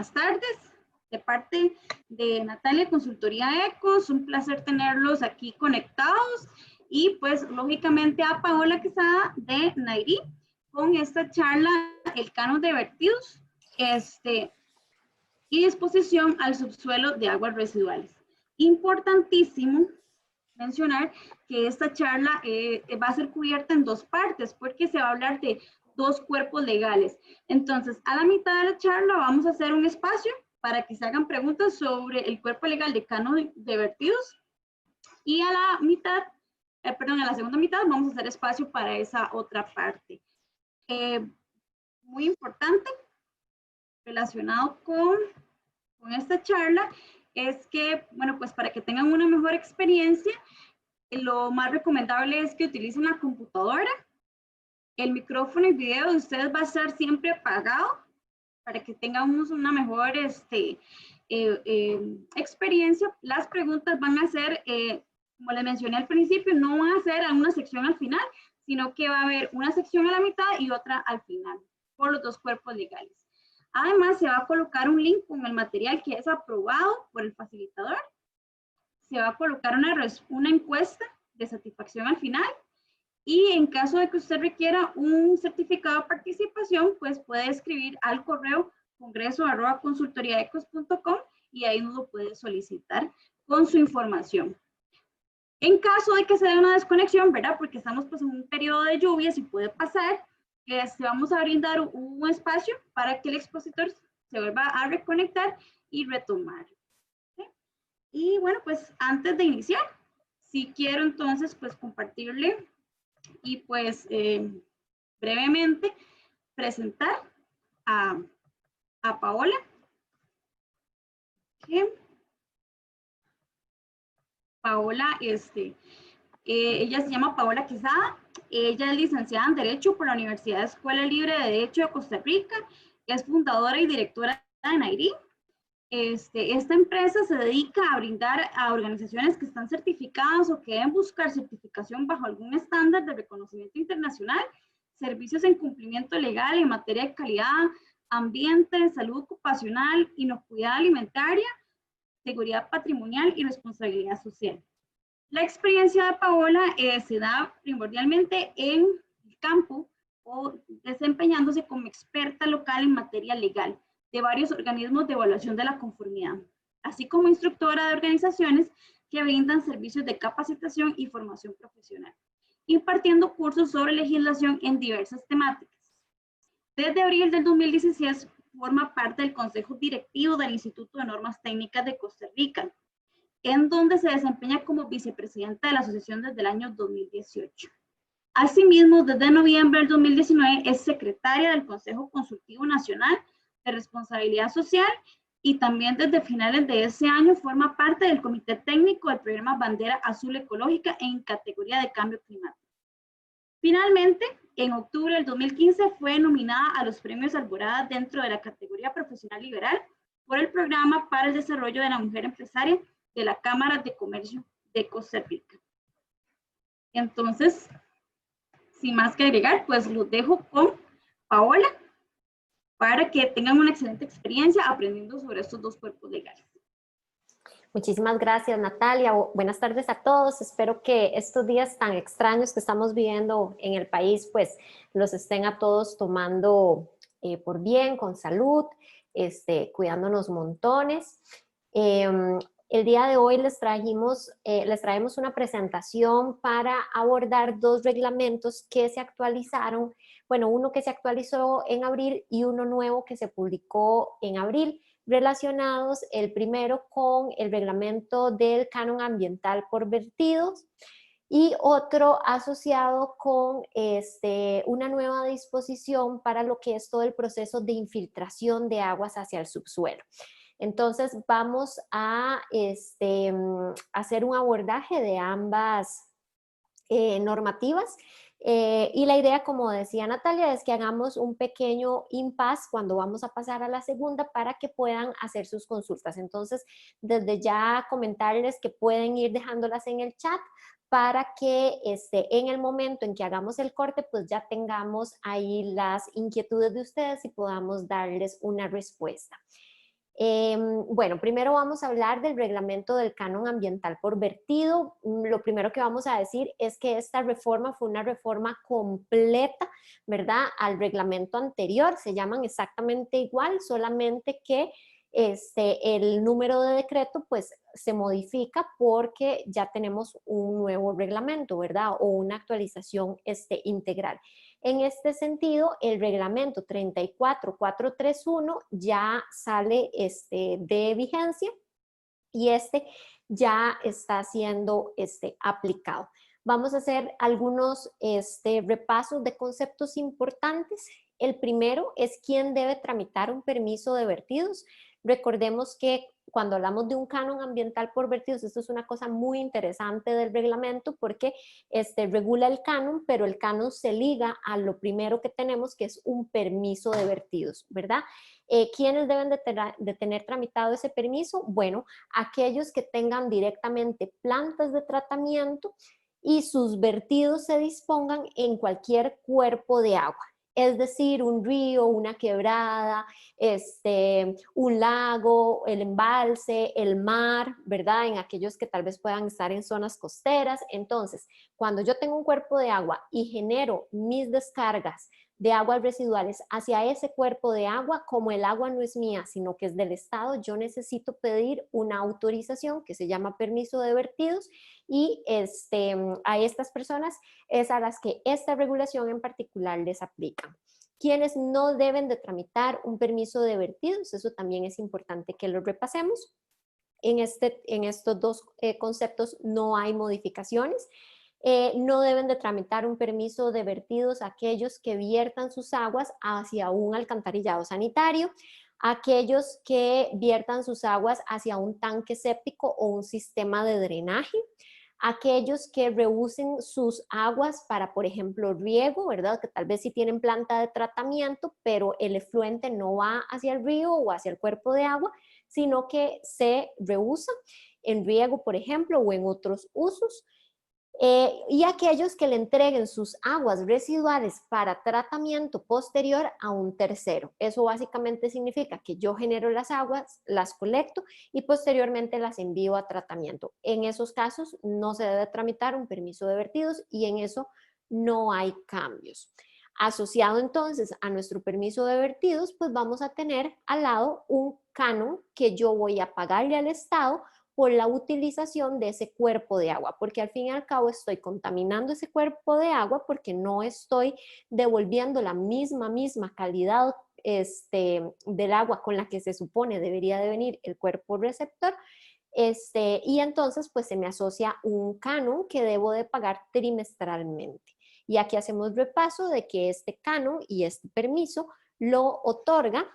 buenas tardes. De parte de Natalia, Consultoría ECOS, un placer tenerlos aquí conectados. Y pues lógicamente a Paola Quesada de Nairi con esta charla, el canon de vertidos y disposición al subsuelo de aguas residuales. Importantísimo mencionar que esta charla va a ser cubierta en dos partes porque se va a hablar de dos cuerpos legales. Entonces, a la mitad de la charla vamos a hacer un espacio para que se hagan preguntas sobre el cuerpo legal de canon de vertidos y a la mitad, a la segunda mitad vamos a hacer espacio para esa otra parte. Muy importante relacionado con esta charla es que, bueno, pues para que tengan una mejor experiencia, lo más recomendable es que utilicen la computadora. El micrófono y video de ustedes va a estar siempre apagado para que tengamos una mejor experiencia. Las preguntas van a ser, como les mencioné al principio, no van a ser a una sección al final, sino que va a haber una sección a la mitad y otra al final, por los dos cuerpos legales. Además, se va a colocar un link con el material que es aprobado por el facilitador. Se va a colocar una encuesta de satisfacción al final. Y en caso de que usted requiera un certificado de participación, pues puede escribir al correo congreso@consultoriaecos.com y ahí nos lo puede solicitar con su información. En caso de que se dé una desconexión, ¿verdad? Porque estamos pues en un periodo de lluvias y puede pasar, vamos a brindar un espacio para que el expositor se vuelva a reconectar y retomar. ¿Sí? Y bueno, pues antes de iniciar, si quiero entonces pues compartirle y pues brevemente presentar a Paola. ¿Sí? Paola, ella se llama Paola Quesada, ella es licenciada en Derecho por la Universidad Escuela Libre de Derecho de Costa Rica, es fundadora y directora de Nairi. Esta empresa se dedica a brindar a organizaciones que están certificadas o que deben buscar certificación bajo algún estándar de reconocimiento internacional, servicios en cumplimiento legal en materia de calidad, ambiente, salud ocupacional, inocuidad alimentaria, seguridad patrimonial y responsabilidad social. La experiencia de Paola se da primordialmente en el campo o desempeñándose como experta local en materia legal de varios organismos de evaluación de la conformidad, así como instructora de organizaciones que brindan servicios de capacitación y formación profesional, impartiendo cursos sobre legislación en diversas temáticas. Desde abril del 2016 forma parte del Consejo Directivo del Instituto de Normas Técnicas de Costa Rica, en donde se desempeña como vicepresidenta de la asociación desde el año 2018. Asimismo, desde noviembre del 2019 es secretaria del Consejo Consultivo Nacional de Responsabilidad Social y también desde finales de ese año forma parte del Comité Técnico del Programa Bandera Azul Ecológica en categoría de cambio climático. Finalmente, en octubre del 2015 fue nominada a los premios Alborada dentro de la categoría profesional liberal por el Programa para el Desarrollo de la Mujer Empresaria de la Cámara de Comercio de Costa Rica. Entonces, sin más que agregar, pues los dejo con Paola para que tengan una excelente experiencia aprendiendo sobre estos dos cuerpos legales. Muchísimas gracias, Natalia. Buenas tardes a todos. Espero que estos días tan extraños que estamos viviendo en el país, pues los estén a todos tomando por bien, con salud, cuidándonos montones. El día de hoy les traemos una presentación para abordar dos reglamentos que se actualizaron. Bueno, uno que se actualizó en abril y uno nuevo que se publicó en abril, relacionados el primero con el reglamento del canon ambiental por vertidos y otro asociado con una nueva disposición para lo que es todo el proceso de infiltración de aguas hacia el subsuelo. Entonces vamos a hacer un abordaje de ambas normativas y la idea, como decía Natalia, es que hagamos un pequeño impasse cuando vamos a pasar a la segunda para que puedan hacer sus consultas. Entonces, desde ya comentarles que pueden ir dejándolas en el chat para que en el momento en que hagamos el corte, pues ya tengamos ahí las inquietudes de ustedes y podamos darles una respuesta. Bueno, primero vamos a hablar del reglamento del canon ambiental por vertido. Lo primero que vamos a decir es que esta reforma fue una reforma completa, ¿verdad? Al reglamento anterior, se llaman exactamente igual, solamente que el número de decreto pues se modifica porque ya tenemos un nuevo reglamento, ¿verdad? O una actualización integral. En este sentido, el reglamento 34431 ya sale de vigencia y ya está siendo aplicado. Vamos a hacer algunos repasos de conceptos importantes. El primero es quién debe tramitar un permiso de vertidos. Recordemos que cuando hablamos de un canon ambiental por vertidos, esto es una cosa muy interesante del reglamento porque regula el canon, pero el canon se liga a lo primero que tenemos, que es un permiso de vertidos, ¿verdad? ¿Quiénes deben de tener tramitado ese permiso? Bueno, aquellos que tengan directamente plantas de tratamiento y sus vertidos se dispongan en cualquier cuerpo de agua. Es decir, un río, una quebrada, un lago, el embalse, el mar, ¿verdad? En aquellos que tal vez puedan estar en zonas costeras. Entonces, cuando yo tengo un cuerpo de agua y genero mis descargas de aguas residuales hacia ese cuerpo de agua, como el agua no es mía, sino que es del Estado, yo necesito pedir una autorización que se llama permiso de vertidos y a estas personas es a las que esta regulación en particular les aplica. Quienes no deben de tramitar un permiso de vertidos, eso también es importante que lo repasemos. En estos dos conceptos no hay modificaciones. No deben de tramitar un permiso de vertidos aquellos que viertan sus aguas hacia un alcantarillado sanitario, aquellos que viertan sus aguas hacia un tanque séptico o un sistema de drenaje, aquellos que reusen sus aguas para, por ejemplo, riego, ¿verdad? Que tal vez sí tienen planta de tratamiento, pero el efluente no va hacia el río o hacia el cuerpo de agua, sino que se reusa en riego, por ejemplo, o en otros usos. Y aquellos que le entreguen sus aguas residuales para tratamiento posterior a un tercero. Eso básicamente significa que yo genero las aguas, las colecto y posteriormente las envío a tratamiento. En esos casos no se debe tramitar un permiso de vertidos y en eso no hay cambios. Asociado entonces a nuestro permiso de vertidos, pues vamos a tener al lado un canon que yo voy a pagarle al Estado por la utilización de ese cuerpo de agua, porque al fin y al cabo estoy contaminando ese cuerpo de agua porque no estoy devolviendo la misma calidad del agua con la que se supone debería de venir el cuerpo receptor. Y entonces pues se me asocia un canon que debo de pagar trimestralmente. Y aquí hacemos repaso de que este canon y este permiso lo otorga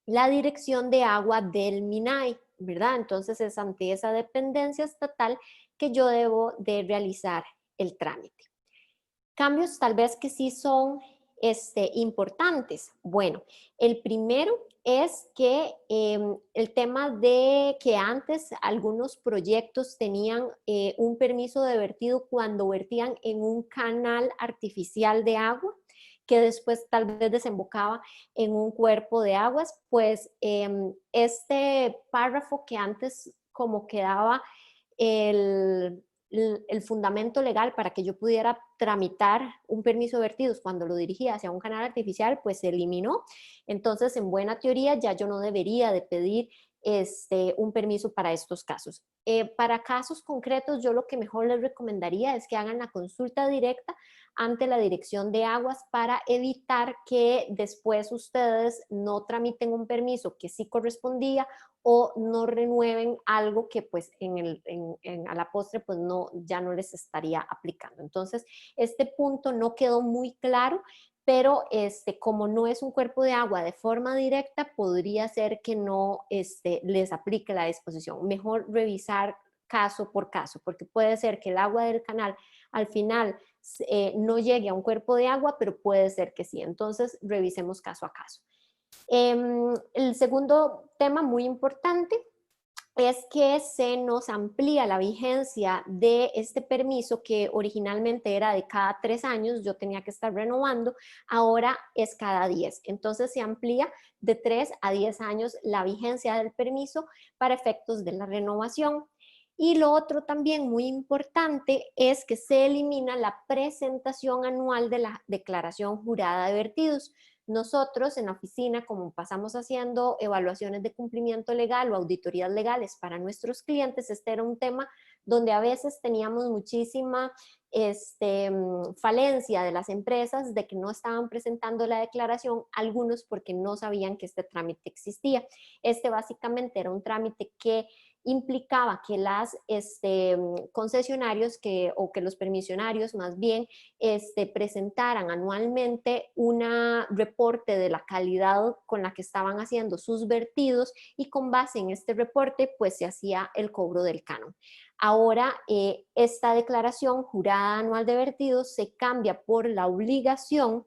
la dirección de agua del MINAI, ¿verdad? Entonces es ante esa dependencia estatal que yo debo de realizar el trámite. Cambios tal vez que sí son importantes. Bueno, el primero es que el tema de que antes algunos proyectos tenían un permiso de vertido cuando vertían en un canal artificial de agua, que después tal vez desembocaba en un cuerpo de aguas, pues este párrafo que antes como quedaba el, el fundamento legal para que yo pudiera tramitar un permiso de vertidos cuando lo dirigía hacia un canal artificial, pues se eliminó. Entonces, en buena teoría, ya yo no debería de pedir un permiso para estos casos. Para casos concretos, yo lo que mejor les recomendaría es que hagan la consulta directa ante la Dirección de Aguas para evitar que después ustedes no tramiten un permiso que sí correspondía o no renueven algo que pues a la postre pues no, ya no les estaría aplicando. Entonces, este punto no quedó muy claro, pero como no es un cuerpo de agua de forma directa, podría ser que no les aplique la disposición. Mejor revisar caso por caso, porque puede ser que el agua del canal al final no llegue a un cuerpo de agua, pero puede ser que sí. Entonces, revisemos caso a caso. El segundo tema muy importante es que se nos amplía la vigencia de este permiso que originalmente era de cada 3 años, yo tenía que estar renovando, ahora es cada 10. Entonces se amplía de 3 a 10 años la vigencia del permiso para efectos de la renovación. Y lo otro también muy importante es que se elimina la presentación anual de la declaración jurada de vertidos. Nosotros en la oficina, como pasamos haciendo evaluaciones de cumplimiento legal o auditorías legales para nuestros clientes, este era un tema donde a veces teníamos muchísima falencia de las empresas de que no estaban presentando la declaración, algunos porque no sabían que este trámite existía. Este básicamente era un trámite que implicaba que las concesionarios o que los permisionarios más bien presentaran anualmente un reporte de la calidad con la que estaban haciendo sus vertidos y con base en este reporte pues se hacía el cobro del canon. Ahora esta declaración jurada anual de vertidos se cambia por la obligación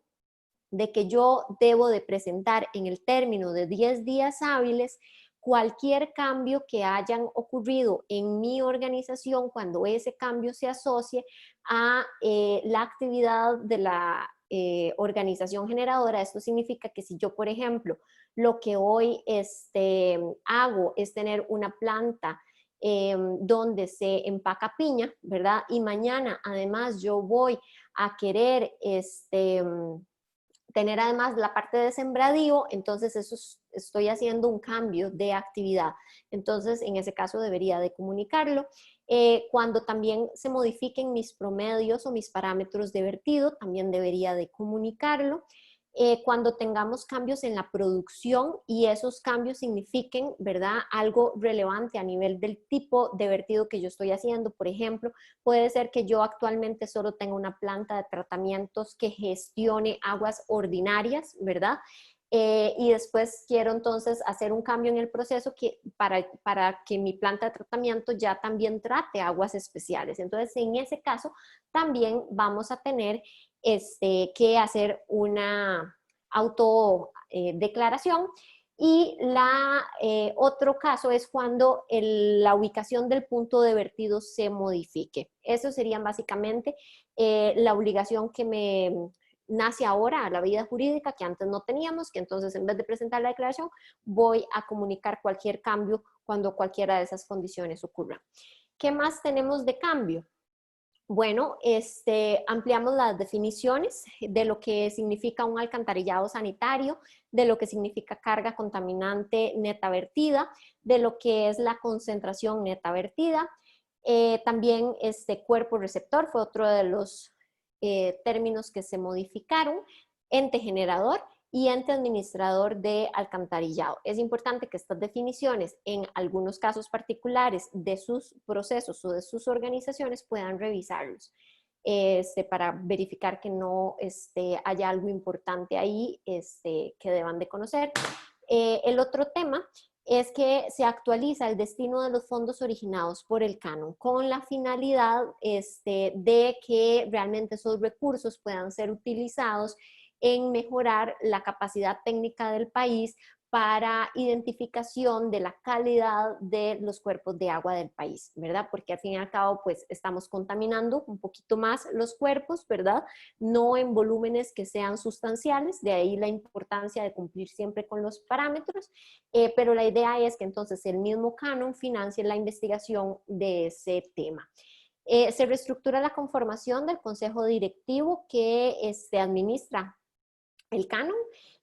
de que yo debo de presentar en el término de 10 días hábiles cualquier cambio que hayan ocurrido en mi organización cuando ese cambio se asocie a la actividad de la organización generadora. Esto significa que si yo, por ejemplo, lo que hoy hago es tener una planta donde se empaca piña, ¿verdad? Y mañana además yo voy a querer tener además la parte de sembradío, entonces eso estoy haciendo un cambio de actividad. Entonces, en ese caso debería de comunicarlo. Cuando también se modifiquen mis promedios o mis parámetros de vertido, también debería de comunicarlo. Cuando tengamos cambios en la producción y esos cambios signifiquen, ¿verdad?, algo relevante a nivel del tipo de vertido que yo estoy haciendo. Por ejemplo, puede ser que yo actualmente solo tenga una planta de tratamientos que gestione aguas ordinarias, ¿verdad? Y después quiero entonces hacer un cambio en el proceso para que mi planta de tratamiento ya también trate aguas especiales. Entonces, en ese caso, también vamos a tener que hacer una autodeclaración. Y otro caso es cuando la ubicación del punto de vertido se modifique. Eso serían básicamente la obligación que me nace ahora a la vida jurídica que antes no teníamos, que entonces en vez de presentar la declaración voy a comunicar cualquier cambio cuando cualquiera de esas condiciones ocurra. ¿Qué más tenemos de cambio? Bueno, ampliamos las definiciones de lo que significa un alcantarillado sanitario, de lo que significa carga contaminante neta vertida, de lo que es la concentración neta vertida. También cuerpo receptor fue otro de los términos que se modificaron, ente generador y ente administrador de alcantarillado. Es importante que estas definiciones, en algunos casos particulares de sus procesos o de sus organizaciones, puedan revisarlos para verificar que no haya algo importante ahí que deban de conocer. El otro tema es que se actualiza el destino de los fondos originados por el canon con la finalidad de que realmente esos recursos puedan ser utilizados en mejorar la capacidad técnica del país para identificación de la calidad de los cuerpos de agua del país, ¿verdad? Porque al fin y al cabo, pues estamos contaminando un poquito más los cuerpos, ¿verdad? No en volúmenes que sean sustanciales, de ahí la importancia de cumplir siempre con los parámetros, pero la idea es que entonces el mismo canon financie la investigación de ese tema. Se reestructura la conformación del consejo directivo que administra el canon,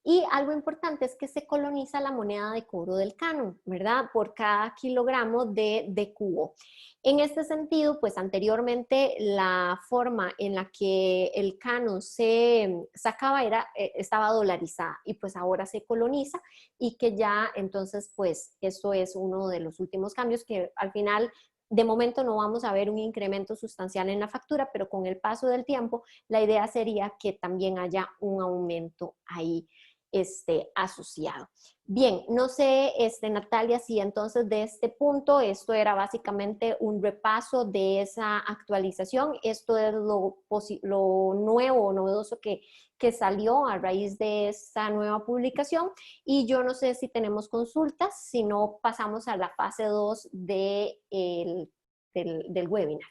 y algo importante es que se coloniza la moneda de cobro del canon, ¿verdad? Por cada kilogramo de cubo. En este sentido, pues anteriormente la forma en la que el canon se sacaba estaba dolarizada y pues ahora se coloniza y que ya entonces pues esto es uno de los últimos cambios que al final de momento no vamos a ver un incremento sustancial en la factura, pero con el paso del tiempo la idea sería que también haya un aumento ahí. asociado. Bien, no sé, Natalia, si entonces de este punto, esto era básicamente un repaso de esa actualización. Esto es lo nuevo o novedoso que salió a raíz de esta nueva publicación. Y yo no sé si tenemos consultas, si no pasamos a la fase 2 del webinar.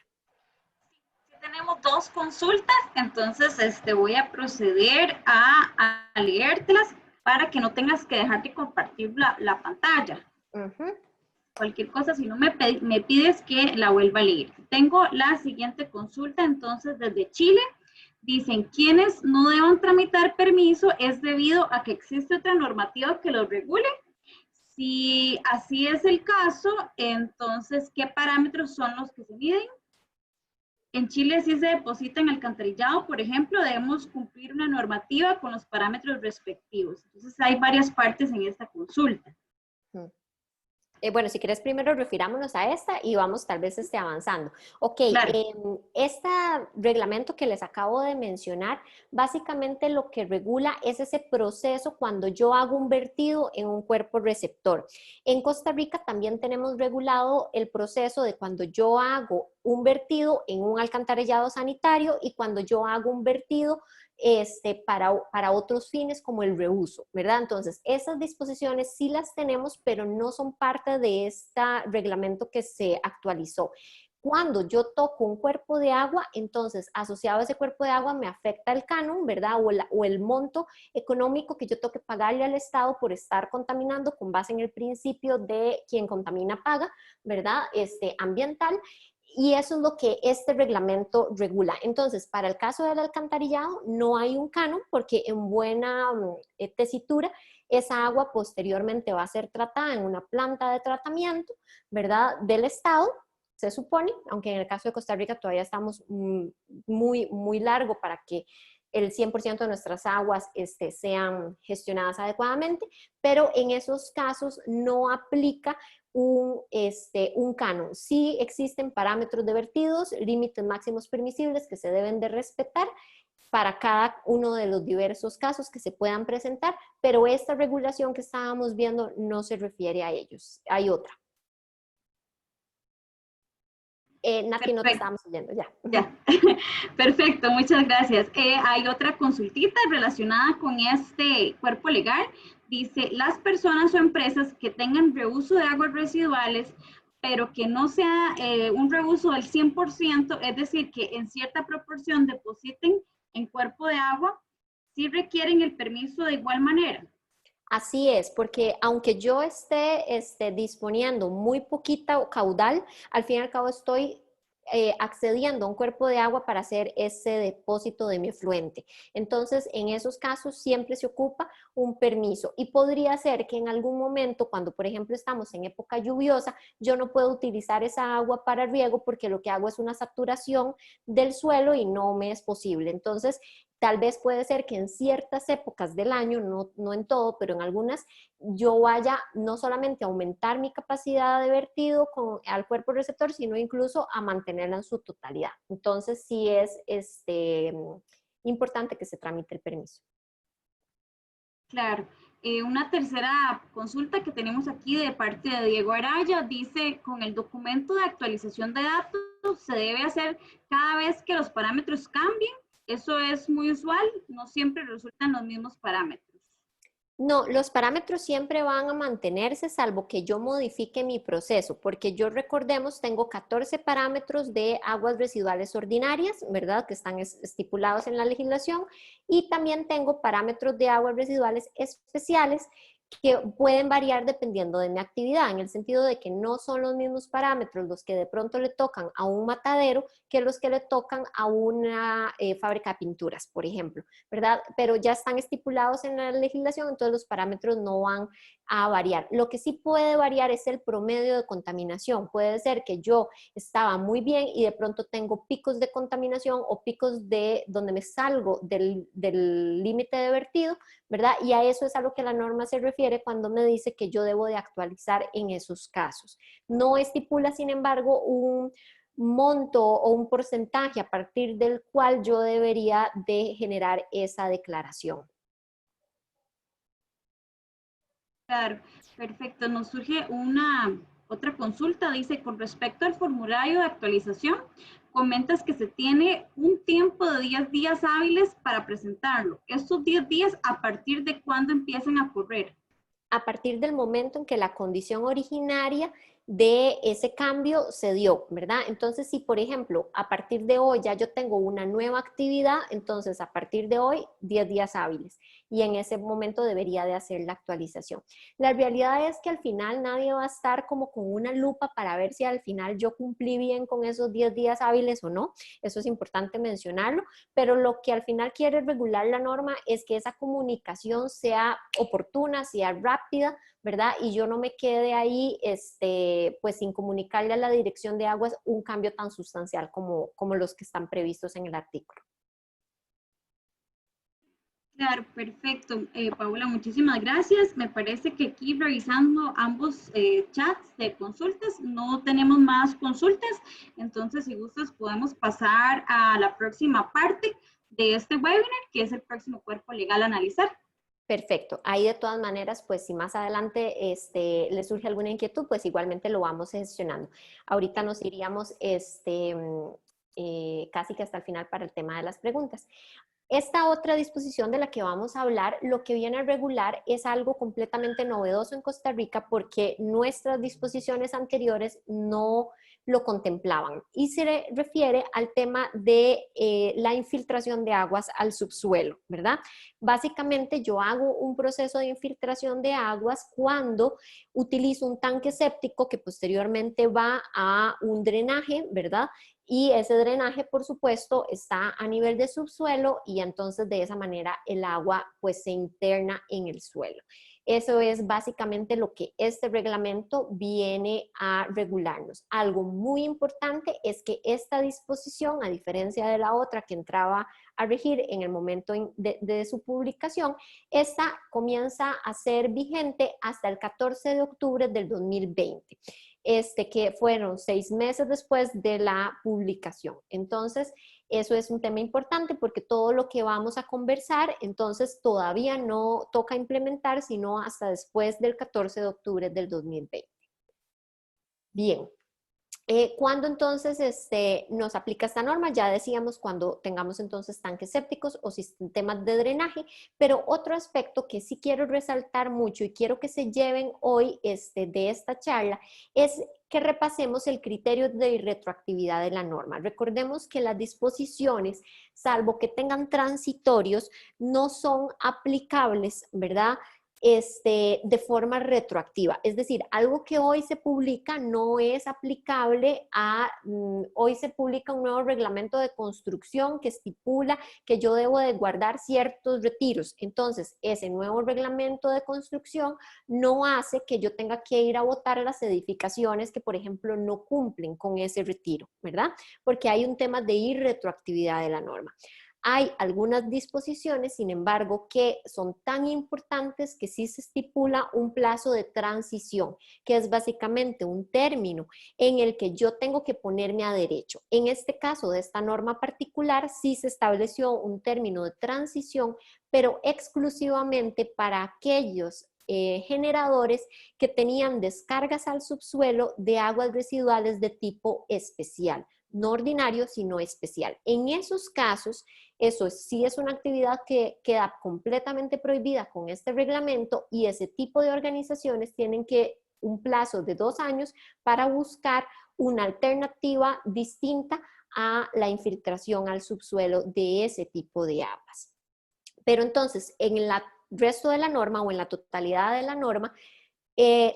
Tenemos dos consultas, entonces voy a proceder a leértelas para que no tengas que dejar de compartir la pantalla. Cualquier cosa, si no me pides que la vuelva a leer. Tengo la siguiente consulta, entonces, desde Chile. Dicen, quienes no deban tramitar permiso es debido a que existe otra normativa que lo regule. Si así es el caso, entonces, ¿qué parámetros son los que se miden? En Chile, si se deposita en alcantarillado, por ejemplo, debemos cumplir una normativa con los parámetros respectivos. Entonces, hay varias partes en esta consulta. Bueno, si quieres primero refirámonos a esta y vamos tal vez avanzando. Ok, Claro. Este reglamento que les acabo de mencionar, básicamente lo que regula es ese proceso cuando yo hago un vertido en un cuerpo receptor. En Costa Rica también tenemos regulado el proceso de cuando yo hago un vertido en un alcantarillado sanitario y cuando yo hago un vertido para otros fines como el reuso, ¿verdad? Entonces, esas disposiciones sí las tenemos, pero no son parte de este reglamento que se actualizó. Cuando yo toco un cuerpo de agua, entonces, asociado a ese cuerpo de agua me afecta el canon, ¿verdad? O el monto económico que yo tengo que pagarle al Estado por estar contaminando con base en el principio de quien contamina paga, ¿verdad? Ambiental. Y eso es lo que este reglamento regula. Entonces, para el caso del alcantarillado, no hay un canon porque en buena tesitura, esa agua posteriormente va a ser tratada en una planta de tratamiento, ¿verdad? Del Estado, se supone, aunque en el caso de Costa Rica todavía estamos muy largo para que el 100% de nuestras aguas sean gestionadas adecuadamente, pero en esos casos no aplica un canon. Sí existen parámetros de vertidos, límites máximos permisibles que se deben de respetar para cada uno de los diversos casos que se puedan presentar, pero esta regulación que estábamos viendo no se refiere a ellos. Hay otra. Nati, no te estábamos oyendo, ya. Ya, perfecto, muchas gracias. Hay otra consultita relacionada con este cuerpo legal. Dice, las personas o empresas que tengan reuso de aguas residuales, pero que no sea un reuso del 100%, es decir, que en cierta proporción depositen en cuerpo de agua, sí requieren el permiso de igual manera. Así es, porque aunque yo esté disponiendo muy poquita caudal, al fin y al cabo estoy accediendo a un cuerpo de agua para hacer ese depósito de mi efluente. Entonces, en esos casos siempre se ocupa un permiso y podría ser que en algún momento, cuando por ejemplo estamos en época lluviosa, yo no puedo utilizar esa agua para riego porque lo que hago es una saturación del suelo y no me es posible. Entonces, tal vez puede ser que en ciertas épocas del año, no en todo, pero en algunas, yo vaya no solamente a aumentar mi capacidad de vertido al cuerpo receptor, sino incluso a mantenerla en su totalidad. Entonces, sí es importante que se tramite el permiso. Claro. Una tercera consulta que tenemos aquí de parte de Diego Araya dice, con el documento de actualización de datos se debe hacer cada vez que los parámetros cambien. Eso es muy usual, no siempre resultan los mismos parámetros. No, los parámetros siempre van a mantenerse salvo que yo modifique mi proceso, porque yo recordemos, tengo 14 parámetros de aguas residuales ordinarias, ¿verdad? Que están estipulados en la legislación, y también tengo parámetros de aguas residuales especiales que pueden variar dependiendo de mi actividad, en el sentido de que no son los mismos parámetros los que de pronto le tocan a un matadero que los que le tocan a una fábrica de pinturas, por ejemplo, ¿verdad? Pero ya están estipulados en la legislación, entonces los parámetros no van a variar. Lo que sí puede variar es el promedio de contaminación. Puede ser que yo estaba muy bien y de pronto tengo picos de contaminación o picos de donde me salgo del límite de vertido, ¿verdad? Y a eso es a lo que la norma se refiere cuando me dice que yo debo de actualizar en esos casos. No estipula, sin embargo, un monto o un porcentaje a partir del cual yo debería de generar esa declaración. Claro, perfecto. Nos surge una otra consulta. Dice, con respecto al formulario de actualización, comentas que se tiene un tiempo de 10 días hábiles para presentarlo. ¿Estos 10 días a partir de cuándo empiezan a correr? A partir del momento en que la condición originaria de ese cambio se dio, ¿verdad? Entonces, si por ejemplo, a partir de hoy ya yo tengo una nueva actividad, entonces a partir de hoy, 10 días hábiles. Y en ese momento debería de hacer la actualización. La realidad es que al final nadie va a estar como con una lupa para ver si al final yo cumplí bien con esos 10 días hábiles o no. Eso es importante mencionarlo, pero lo que al final quiere regular la norma es que esa comunicación sea oportuna, sea rápida, ¿verdad? Y yo no me quede ahí, pues sin comunicarle a la Dirección de Aguas un cambio tan sustancial como los que están previstos en el artículo. Claro, perfecto. Paula, muchísimas gracias. Me parece que aquí revisando ambos chats de consultas, no tenemos más consultas. Entonces, si gustas, podemos pasar a la próxima parte de este webinar, que es el próximo cuerpo legal a analizar. Perfecto. Ahí de todas maneras, pues si más adelante le surge alguna inquietud, pues igualmente lo vamos gestionando. Ahorita nos iríamos casi que hasta el final para el tema de las preguntas. Esta otra disposición de la que vamos a hablar, lo que viene a regular es algo completamente novedoso en Costa Rica porque nuestras disposiciones anteriores no lo contemplaban y se refiere al tema de la infiltración de aguas al subsuelo, ¿verdad? Básicamente yo hago un proceso de infiltración de aguas cuando utilizo un tanque séptico que posteriormente va a un drenaje, ¿verdad? Y ese drenaje, por supuesto, está a nivel de subsuelo y entonces de esa manera el agua pues se interna en el suelo. Eso es básicamente lo que este reglamento viene a regularnos. Algo muy importante es que esta disposición, a diferencia de la otra que entraba a regir en el momento de su publicación, esta comienza a ser vigente hasta el 14 de octubre del 2020. Que fueron 6 meses después de la publicación. Entonces, eso es un tema importante porque todo lo que vamos a conversar, entonces todavía no toca implementar, sino hasta después del 14 de octubre del 2020. Bien. ¿Cuándo entonces nos aplica esta norma? Ya decíamos cuando tengamos entonces tanques sépticos o sistemas de drenaje, pero otro aspecto que sí quiero resaltar mucho y quiero que se lleven hoy de esta charla es que repasemos el criterio de retroactividad de la norma. Recordemos que las disposiciones, salvo que tengan transitorios, no son aplicables, ¿verdad? De forma retroactiva. Es decir, algo que hoy se publica no es aplicable hoy se publica un nuevo reglamento de construcción que estipula que yo debo de guardar ciertos retiros. Entonces, ese nuevo reglamento de construcción no hace que yo tenga que ir a votar a las edificaciones que, por ejemplo, no cumplen con ese retiro, ¿verdad? Porque hay un tema de irretroactividad de la norma. Hay algunas disposiciones, sin embargo, que son tan importantes que sí se estipula un plazo de transición, que es básicamente un término en el que yo tengo que ponerme a derecho. En este caso de esta norma particular, sí se estableció un término de transición, pero exclusivamente para aquellos generadores que tenían descargas al subsuelo de aguas residuales de tipo especial, no ordinario, sino especial. En esos casos, eso sí es una actividad que queda completamente prohibida con este reglamento y ese tipo de organizaciones tienen que un plazo de 2 años para buscar una alternativa distinta a la infiltración al subsuelo de ese tipo de aguas. Pero entonces, en el resto de la norma o en la totalidad de la norma,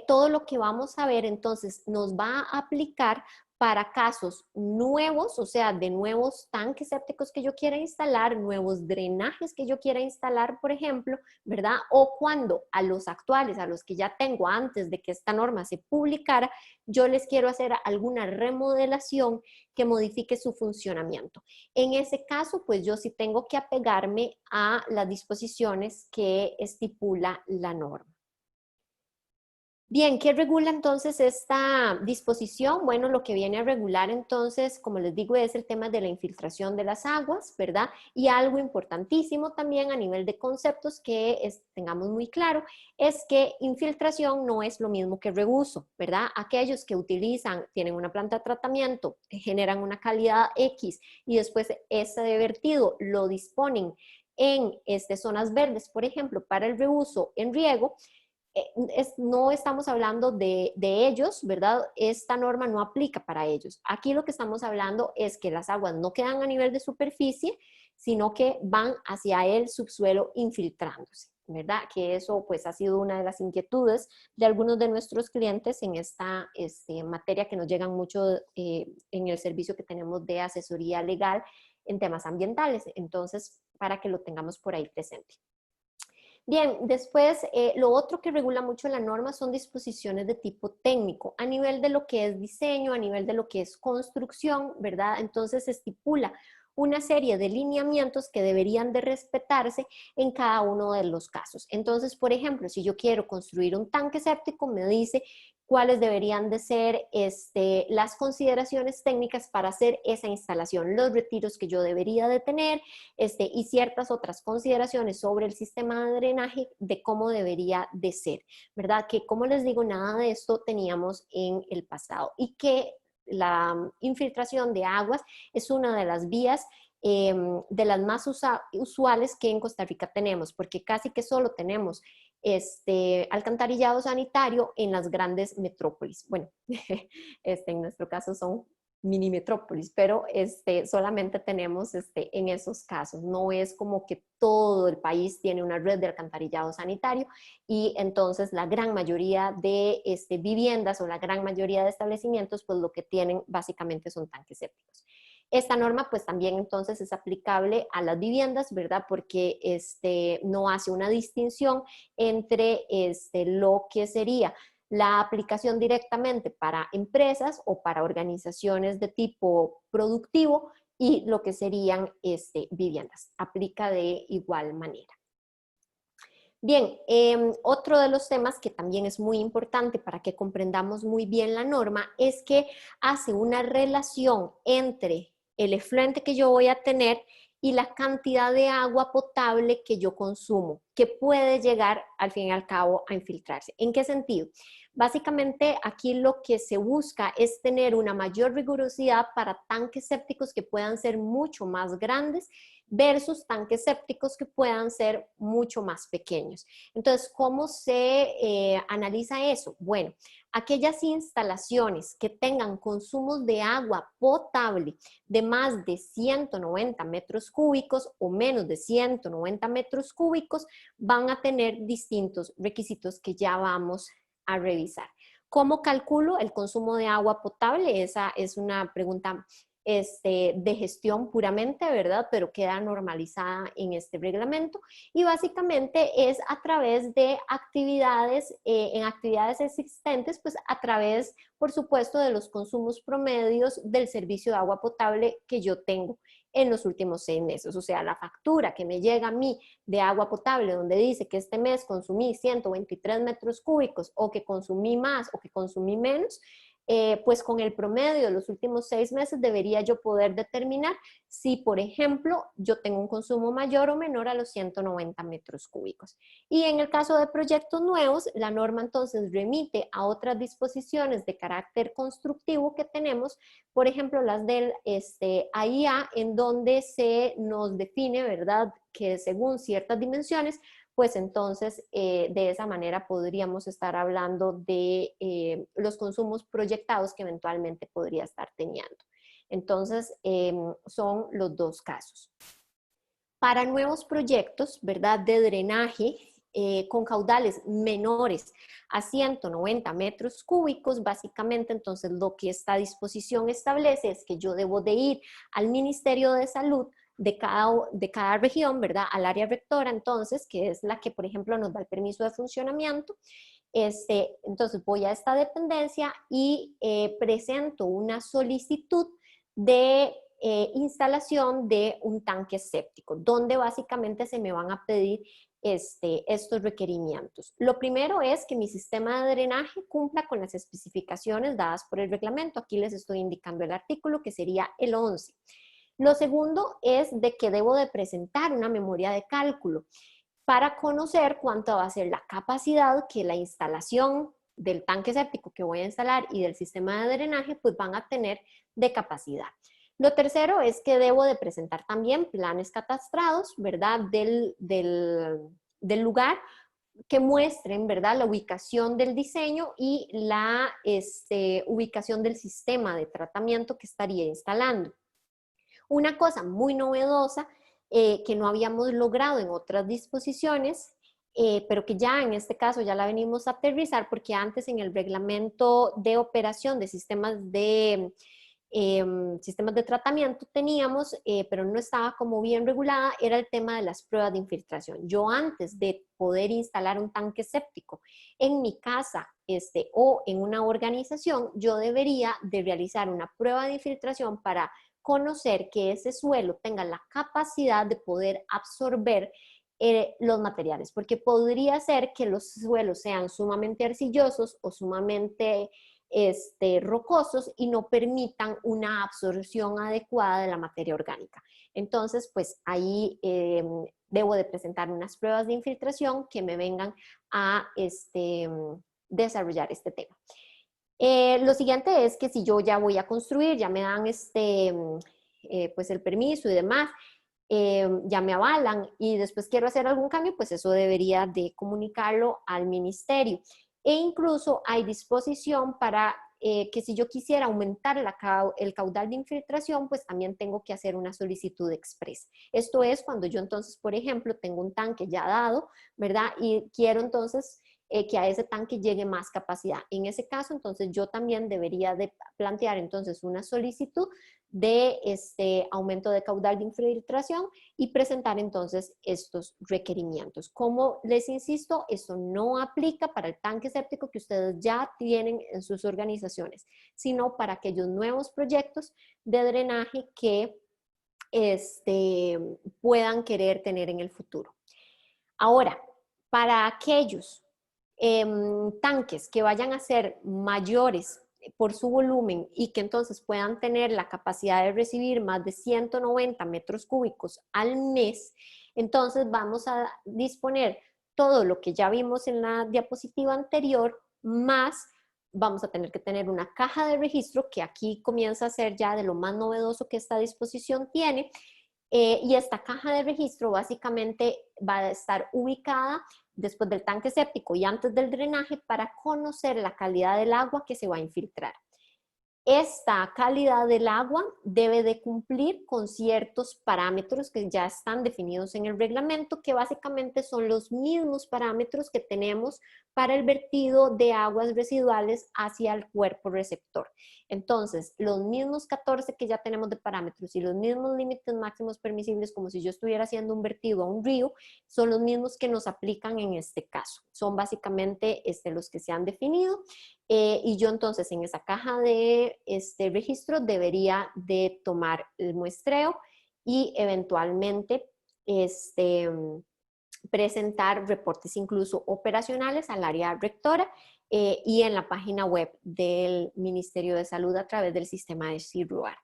todo lo que vamos a ver entonces nos va a aplicar para casos nuevos, o sea, de nuevos tanques sépticos que yo quiera instalar, nuevos drenajes que yo quiera instalar, por ejemplo, ¿verdad? O cuando a los actuales, a los que ya tengo antes de que esta norma se publicara, yo les quiero hacer alguna remodelación que modifique su funcionamiento. En ese caso, pues yo sí tengo que apegarme a las disposiciones que estipula la norma. Bien, ¿qué regula entonces esta disposición? Bueno, lo que viene a regular entonces, como les digo, es el tema de la infiltración de las aguas, ¿verdad? Y algo importantísimo también a nivel de conceptos que tengamos muy claro, es que infiltración no es lo mismo que reuso, ¿verdad? Aquellos que utilizan, tienen una planta de tratamiento, generan una calidad X y después ese de vertido lo disponen en zonas verdes, por ejemplo, para el reuso en riego, no estamos hablando de ellos, ¿verdad? Esta norma no aplica para ellos. Aquí lo que estamos hablando es que las aguas no quedan a nivel de superficie, sino que van hacia el subsuelo infiltrándose, ¿verdad? Que eso pues ha sido una de las inquietudes de algunos de nuestros clientes en esta materia que nos llegan mucho en el servicio que tenemos de asesoría legal en temas ambientales. Entonces, para que lo tengamos por ahí presente. Bien, después lo otro que regula mucho la norma son disposiciones de tipo técnico, a nivel de lo que es diseño, a nivel de lo que es construcción, ¿verdad? Entonces se estipula una serie de lineamientos que deberían de respetarse en cada uno de los casos. Entonces, por ejemplo, si yo quiero construir un tanque séptico, me dice cuáles deberían de ser las consideraciones técnicas para hacer esa instalación, los retiros que yo debería de tener, y ciertas otras consideraciones sobre el sistema de drenaje de cómo debería de ser, ¿verdad? Que como les digo, nada de esto teníamos en el pasado y que la infiltración de aguas es una de las vías de las más usuales que en Costa Rica tenemos, porque casi que solo tenemos alcantarillado sanitario en las grandes metrópolis. Bueno, en nuestro caso son mini metrópolis, pero solamente tenemos en esos casos. No es como que todo el país tiene una red de alcantarillado sanitario y entonces la gran mayoría de viviendas o la gran mayoría de establecimientos pues lo que tienen básicamente son tanques sépticos. Esta norma pues también entonces es aplicable a las viviendas, ¿verdad? Porque no hace una distinción entre lo que sería la aplicación directamente para empresas o para organizaciones de tipo productivo y lo que serían viviendas. Aplica de igual manera. Bien, otro de los temas que también es muy importante para que comprendamos muy bien la norma es que hace una relación entre el efluente que yo voy a tener y la cantidad de agua potable que yo consumo, que puede llegar al fin y al cabo a infiltrarse. ¿En qué sentido? Básicamente aquí lo que se busca es tener una mayor rigurosidad para tanques sépticos que puedan ser mucho más grandes versus tanques sépticos que puedan ser mucho más pequeños. Entonces, ¿cómo se analiza eso? Bueno, aquellas instalaciones que tengan consumos de agua potable de más de 190 metros cúbicos o menos de 190 metros cúbicos van a tener distintos requisitos que ya vamos a revisar. ¿Cómo calculo el consumo de agua potable? Esa es una pregunta de gestión puramente, ¿verdad? Pero queda normalizada en este reglamento y básicamente es a través de actividades, en actividades existentes, pues a través, por supuesto, de los consumos promedios del servicio de agua potable que yo tengo en los últimos 6 meses. O sea, la factura que me llega a mí de agua potable donde dice que este mes consumí 123 metros cúbicos o que consumí más o que consumí menos, pues con el promedio de los últimos 6 meses debería yo poder determinar si, por ejemplo, yo tengo un consumo mayor o menor a los 190 metros cúbicos. Y en el caso de proyectos nuevos, la norma entonces remite a otras disposiciones de carácter constructivo que tenemos, por ejemplo, las del AIA, en donde se nos define, ¿verdad?, que según ciertas dimensiones, pues entonces de esa manera podríamos estar hablando de los consumos proyectados que eventualmente podría estar teniendo. Entonces, son los dos casos. Para nuevos proyectos, ¿verdad?, de drenaje con caudales menores a 190 metros cúbicos, básicamente entonces lo que esta disposición establece es que yo debo de ir al Ministerio de Salud de cada región, ¿verdad?, al área rectora, entonces, que es la que, por ejemplo, nos da el permiso de funcionamiento. Entonces voy a esta dependencia y presento una solicitud de instalación de un tanque séptico, donde básicamente se me van a pedir estos requerimientos. Lo primero es que mi sistema de drenaje cumpla con las especificaciones dadas por el reglamento. Aquí les estoy indicando el artículo, que sería el 11. Lo segundo es de que debo de presentar una memoria de cálculo para conocer cuánto va a ser la capacidad que la instalación del tanque séptico que voy a instalar y del sistema de drenaje pues van a tener de capacidad. Lo tercero es que debo de presentar también planes catastrados, ¿verdad? Del lugar que muestren, ¿verdad? La ubicación del diseño y la ubicación del sistema de tratamiento que estaría instalando. Una cosa muy novedosa que no habíamos logrado en otras disposiciones, pero que ya en este caso ya la venimos a aterrizar, porque antes en el reglamento de operación de sistemas de tratamiento teníamos, pero no estaba como bien regulada, era el tema de las pruebas de infiltración. Yo antes de poder instalar un tanque séptico en mi casa o en una organización, yo debería de realizar una prueba de infiltración para conocer que ese suelo tenga la capacidad de poder absorber los materiales, porque podría ser que los suelos sean sumamente arcillosos o sumamente rocosos y no permitan una absorción adecuada de la materia orgánica. Entonces, pues ahí debo de presentar unas pruebas de infiltración que me vengan a desarrollar este tema. Lo siguiente es que si yo ya voy a construir, ya me dan pues el permiso y demás, ya me avalan y después quiero hacer algún cambio, pues eso debería de comunicarlo al ministerio. E incluso hay disposición para que si yo quisiera aumentar el caudal de infiltración, pues también tengo que hacer una solicitud express. Esto es cuando yo entonces, por ejemplo, tengo un tanque ya dado, ¿verdad? Y quiero entonces que a ese tanque llegue más capacidad. En ese caso, entonces yo también debería de plantear entonces una solicitud de aumento de caudal de infiltración y presentar entonces estos requerimientos. Como les insisto, esto no aplica para el tanque séptico que ustedes ya tienen en sus organizaciones, sino para aquellos nuevos proyectos de drenaje que puedan querer tener en el futuro. Ahora, para aquellos tanques que vayan a ser mayores por su volumen y que entonces puedan tener la capacidad de recibir más de 190 metros cúbicos al mes, entonces vamos a disponer todo lo que ya vimos en la diapositiva anterior, más vamos a tener que tener una caja de registro, que aquí comienza a ser ya de lo más novedoso que esta disposición tiene, y esta caja de registro básicamente va a estar ubicada después del tanque séptico y antes del drenaje para conocer la calidad del agua que se va a infiltrar. Esta calidad del agua debe de cumplir con ciertos parámetros que ya están definidos en el reglamento, que básicamente son los mismos parámetros que tenemos para el vertido de aguas residuales hacia el cuerpo receptor. Entonces, los mismos 14 que ya tenemos de parámetros y los mismos límites máximos permisibles, como si yo estuviera haciendo un vertido a un río, son los mismos que nos aplican en este caso. Son básicamente los que se han definido. Y yo entonces en esa caja de registro debería de tomar el muestreo y eventualmente presentar reportes incluso operacionales al área rectora y en la página web del Ministerio de Salud a través del sistema de CIRUAR.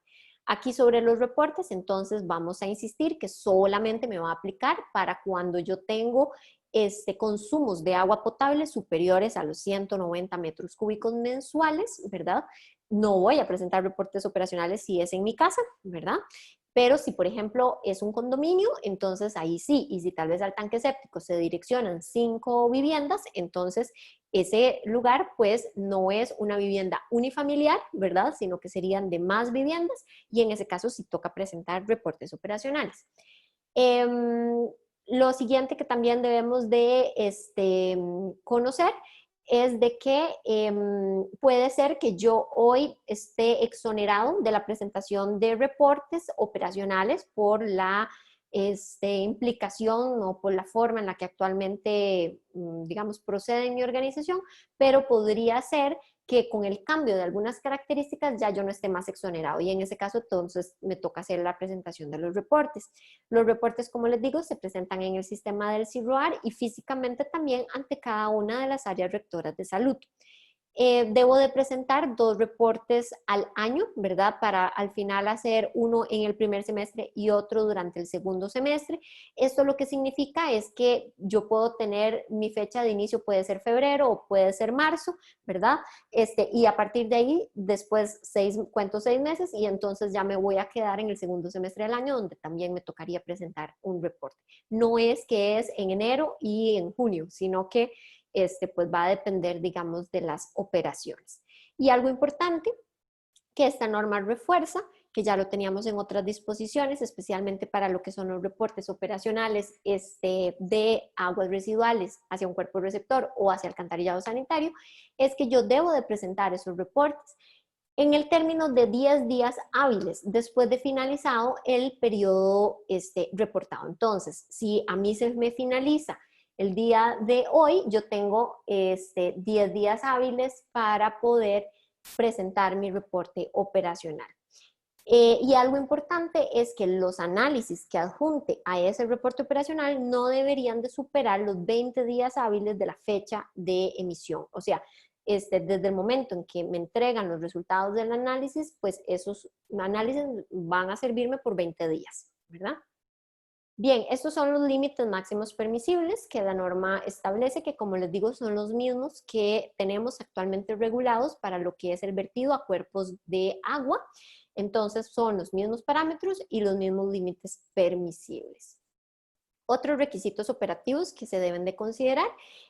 Aquí sobre los reportes, entonces vamos a insistir que solamente me va a aplicar para cuando yo tengo consumos de agua potable superiores a los 190 metros cúbicos mensuales, ¿verdad? No voy a presentar reportes operacionales si es en mi casa, ¿verdad? Pero si, por ejemplo, es un condominio, entonces ahí sí. Y si tal vez al tanque séptico se direccionan 5 viviendas, entonces ese lugar pues no es una vivienda unifamiliar, ¿verdad? Sino que serían de más viviendas y en ese caso sí toca presentar reportes operacionales. Lo siguiente que también debemos de conocer es de que puede ser que yo hoy esté exonerado de la presentación de reportes operacionales por la implicación o por la forma en la que actualmente, digamos, procede en mi organización, pero podría ser que con el cambio de algunas características ya yo no esté más exonerado, y en ese caso entonces me toca hacer la presentación de los reportes. Los reportes, como les digo, se presentan en el sistema del CIRROAR y físicamente también ante cada una de las áreas rectoras de salud. Debo de presentar 2 reportes al año, ¿verdad? Para al final hacer uno en el primer semestre y otro durante el segundo semestre. Esto lo que significa es que yo puedo tener, mi fecha de inicio puede ser febrero o puede ser marzo, ¿verdad? Y a partir de ahí, después cuento 6 meses y entonces ya me voy a quedar en el segundo semestre del año donde también me tocaría presentar un reporte. No es que es en enero y en junio, sino que pues va a depender, digamos, de las operaciones. Y algo importante que esta norma refuerza, que ya lo teníamos en otras disposiciones, especialmente para lo que son los reportes operacionales de aguas residuales hacia un cuerpo receptor o hacia alcantarillado sanitario, es que yo debo de presentar esos reportes en el término de 10 días hábiles después de finalizado el periodo reportado. Entonces, si a mí se me finaliza el día de hoy, yo tengo 10 días hábiles para poder presentar mi reporte operacional. Y algo importante es que los análisis que adjunte a ese reporte operacional no deberían de superar los 20 días hábiles de la fecha de emisión. O sea, desde el momento en que me entregan los resultados del análisis, pues esos análisis van a servirme por 20 días, ¿verdad? Bien, estos son los límites máximos permisibles que la norma establece, que como les digo son los mismos que tenemos actualmente regulados para lo que es el vertido a cuerpos de agua. Entonces son los mismos parámetros y los mismos límites permisibles. Otros requisitos operativos que se deben de considerar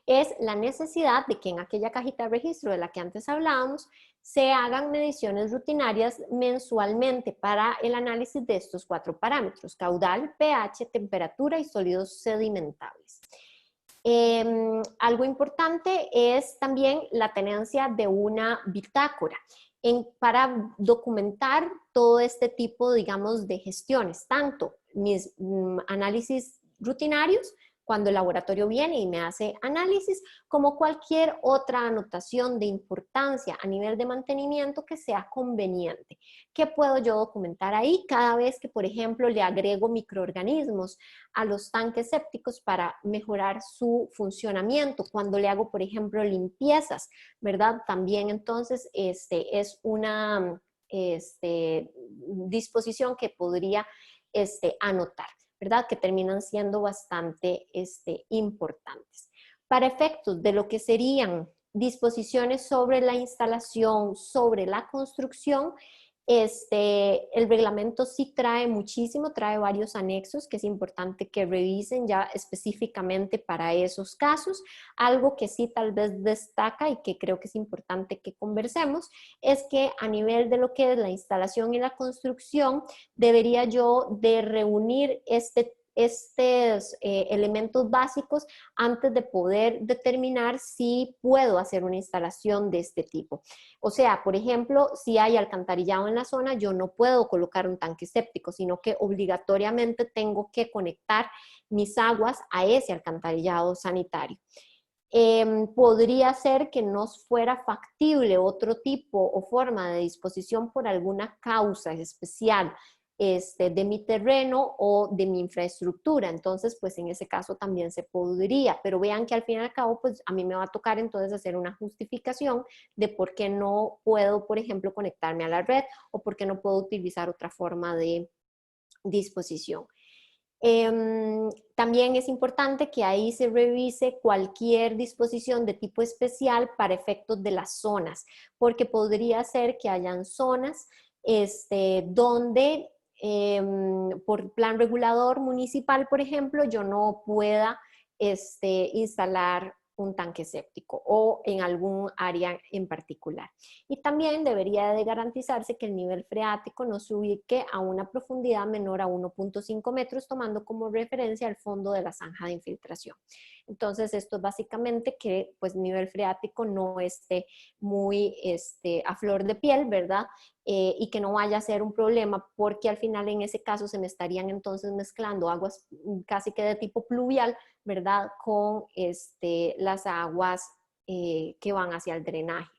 es la necesidad de que en aquella cajita de registro de la que antes hablábamos se hagan mediciones rutinarias mensualmente para el análisis de estos 4 parámetros: caudal, pH, temperatura y sólidos sedimentables. Algo importante es también la tenencia de una bitácora para documentar todo este tipo, digamos, de gestiones, tanto mis análisis rutinarios, cuando el laboratorio viene y me hace análisis, como cualquier otra anotación de importancia a nivel de mantenimiento que sea conveniente. ¿Qué puedo yo documentar ahí? Cada vez que, por ejemplo, le agrego microorganismos a los tanques sépticos para mejorar su funcionamiento, cuando le hago, por ejemplo, limpiezas, ¿verdad? También entonces es una disposición que podría anotar, ¿verdad? Que terminan siendo bastante importantes. Para efectos de lo que serían disposiciones sobre la instalación, sobre la construcción, el reglamento sí trae muchísimo, trae varios anexos que es importante que revisen ya específicamente para esos casos. Algo que sí tal vez destaca y que creo que es importante que conversemos es que a nivel de lo que es la instalación y la construcción, debería yo de reunir estos elementos básicos antes de poder determinar si puedo hacer una instalación de este tipo. O sea, por ejemplo, si hay alcantarillado en la zona, yo no puedo colocar un tanque séptico, sino que obligatoriamente tengo que conectar mis aguas a ese alcantarillado sanitario. Podría ser que no fuera factible otro tipo o forma de disposición por alguna causa especial de mi terreno o de mi infraestructura. Entonces, pues en ese caso también se podría, pero vean que al fin y al cabo, pues a mí me va a tocar entonces hacer una justificación de por qué no puedo, por ejemplo, conectarme a la red o por qué no puedo utilizar otra forma de disposición. También es importante que ahí se revise cualquier disposición de tipo especial para efectos de las zonas, porque podría ser que hayan zonas donde por plan regulador municipal, por ejemplo, yo no pueda instalar un tanque séptico o en algún área en particular. Y también debería de garantizarse que el nivel freático no se ubique a una profundidad menor a 1.5 metros, tomando como referencia el fondo de la zanja de infiltración. Entonces, esto es básicamente que pues nivel freático no esté muy a flor de piel, ¿verdad? Y que no vaya a ser un problema, porque al final en ese caso se me estarían entonces mezclando aguas casi que de tipo pluvial, ¿verdad? Con las aguas que van hacia el drenaje.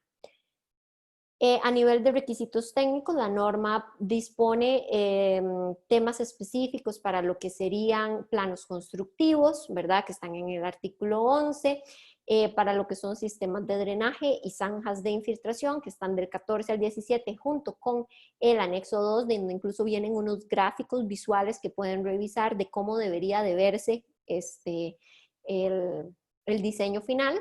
A nivel de requisitos técnicos, la norma dispone temas específicos para lo que serían planos constructivos, ¿verdad? Que están en el artículo 11, para lo que son sistemas de drenaje y zanjas de infiltración, que están del 14 al 17, junto con el anexo 2, donde incluso vienen unos gráficos visuales que pueden revisar de cómo debería de verse el diseño final.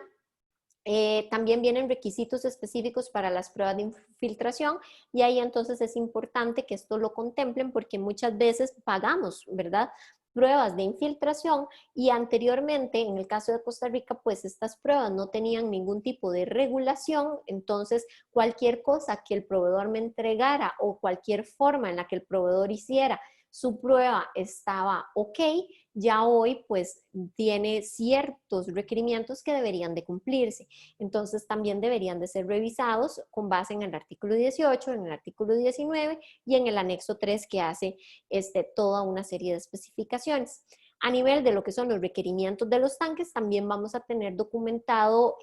También vienen requisitos específicos para las pruebas de infiltración y ahí entonces es importante que esto lo contemplen porque muchas veces pagamos, ¿verdad? Pruebas de infiltración y anteriormente, en el caso de Costa Rica, pues estas pruebas no tenían ningún tipo de regulación, entonces cualquier cosa que el proveedor me entregara o cualquier forma en la que el proveedor hiciera su prueba estaba ok, ya hoy pues tiene ciertos requerimientos que deberían de cumplirse. Entonces también deberían de ser revisados con base en el artículo 18, en el artículo 19 y en el anexo 3 que hace toda una serie de especificaciones. A nivel de lo que son los requerimientos de los tanques, también vamos a tener documentado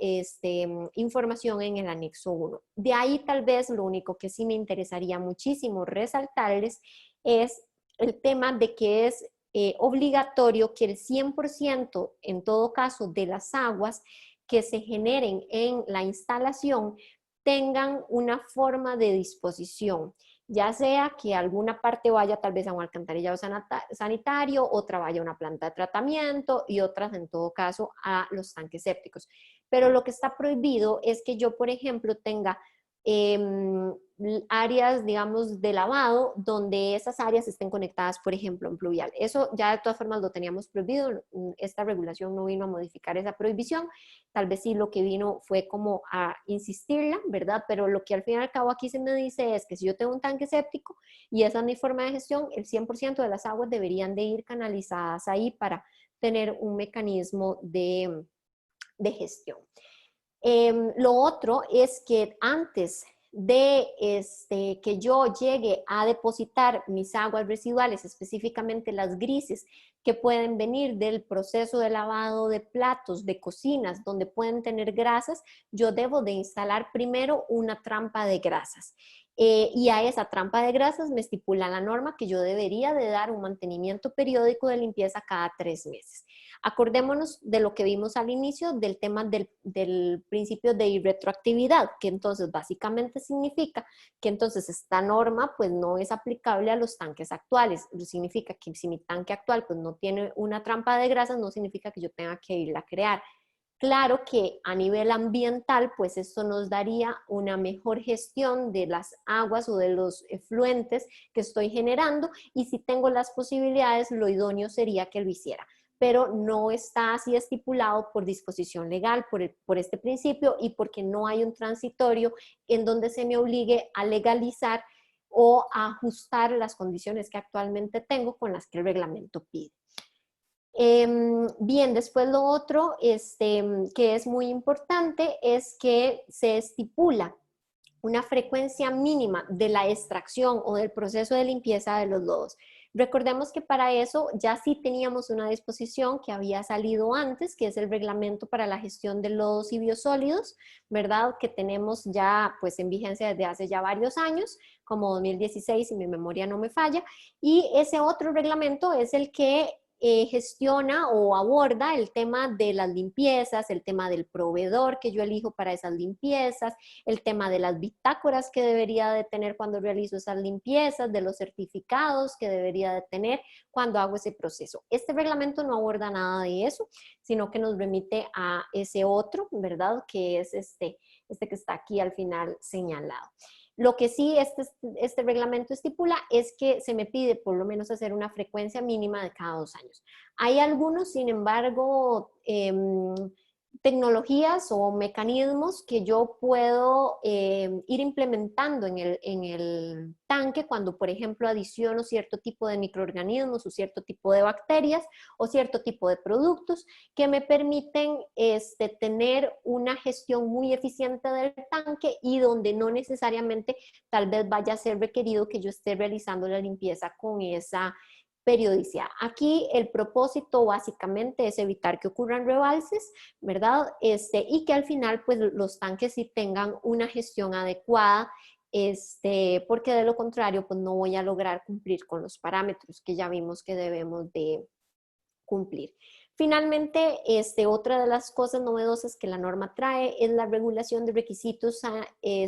información en el anexo 1. De ahí tal vez lo único que sí me interesaría muchísimo resaltarles es el tema de que es obligatorio que el 100% en todo caso de las aguas que se generen en la instalación tengan una forma de disposición, ya sea que alguna parte vaya tal vez a un alcantarillado sanitario, otra vaya a una planta de tratamiento y otras en todo caso a los tanques sépticos. Pero lo que está prohibido es que yo, por ejemplo, tenga áreas, digamos, de lavado, donde esas áreas estén conectadas, por ejemplo, en pluvial. Eso ya de todas formas lo teníamos prohibido, esta regulación no vino a modificar esa prohibición, tal vez sí lo que vino fue como a insistirla, ¿verdad? Pero lo que al fin y al cabo aquí se me dice es que si yo tengo un tanque séptico y esa es mi forma de gestión, el 100% de las aguas deberían de ir canalizadas ahí para tener un mecanismo de gestión. Lo otro es que antes de que yo llegue a depositar mis aguas residuales, específicamente las grises, que pueden venir del proceso de lavado de platos, de cocinas, donde pueden tener grasas, yo debo de instalar primero una trampa de grasas. Y a esa trampa de grasas me estipula la norma que yo debería de dar un mantenimiento periódico de limpieza cada 3 meses. Acordémonos de lo que vimos al inicio del tema del principio de irretroactividad, que entonces básicamente significa que entonces esta norma pues no es aplicable a los tanques actuales. Significa que si mi tanque actual pues no tiene una trampa de grasas, no significa que yo tenga que irla a crear. Claro que a nivel ambiental, pues esto nos daría una mejor gestión de las aguas o de los efluentes que estoy generando y si tengo las posibilidades, lo idóneo sería que lo hiciera. Pero no está así estipulado por disposición legal, por este principio y porque no hay un transitorio en donde se me obligue a legalizar o a ajustar las condiciones que actualmente tengo con las que el reglamento pide. Bien, después lo otro que es muy importante es que se estipula una frecuencia mínima de la extracción o del proceso de limpieza de los lodos. Recordemos que para eso ya sí teníamos una disposición que había salido antes, que es el reglamento para la gestión de lodos y biosólidos, ¿verdad? Que tenemos ya pues en vigencia desde hace ya varios años, como 2016 si mi memoria no me falla, y ese otro reglamento es el que gestiona o aborda el tema de las limpiezas, el tema del proveedor que yo elijo para esas limpiezas, el tema de las bitácoras que debería de tener cuando realizo esas limpiezas, de los certificados que debería de tener cuando hago ese proceso. Este reglamento no aborda nada de eso, sino que nos remite a ese otro, ¿verdad? Que es este que está aquí al final señalado. Lo que sí este reglamento estipula es que se me pide por lo menos hacer una frecuencia mínima de cada 2 años. Hay algunos, sin embargo, tecnologías o mecanismos que yo puedo ir implementando en el tanque cuando, por ejemplo, adiciono cierto tipo de microorganismos o cierto tipo de bacterias o cierto tipo de productos que me permiten tener una gestión muy eficiente del tanque y donde no necesariamente tal vez vaya a ser requerido que yo esté realizando la limpieza con esa periodicidad. Aquí el propósito básicamente es evitar que ocurran rebalses, ¿verdad? Y que al final pues los tanques sí tengan una gestión adecuada, porque de lo contrario pues no voy a lograr cumplir con los parámetros que ya vimos que debemos de cumplir. Finalmente, otra de las cosas novedosas que la norma trae es la regulación de requisitos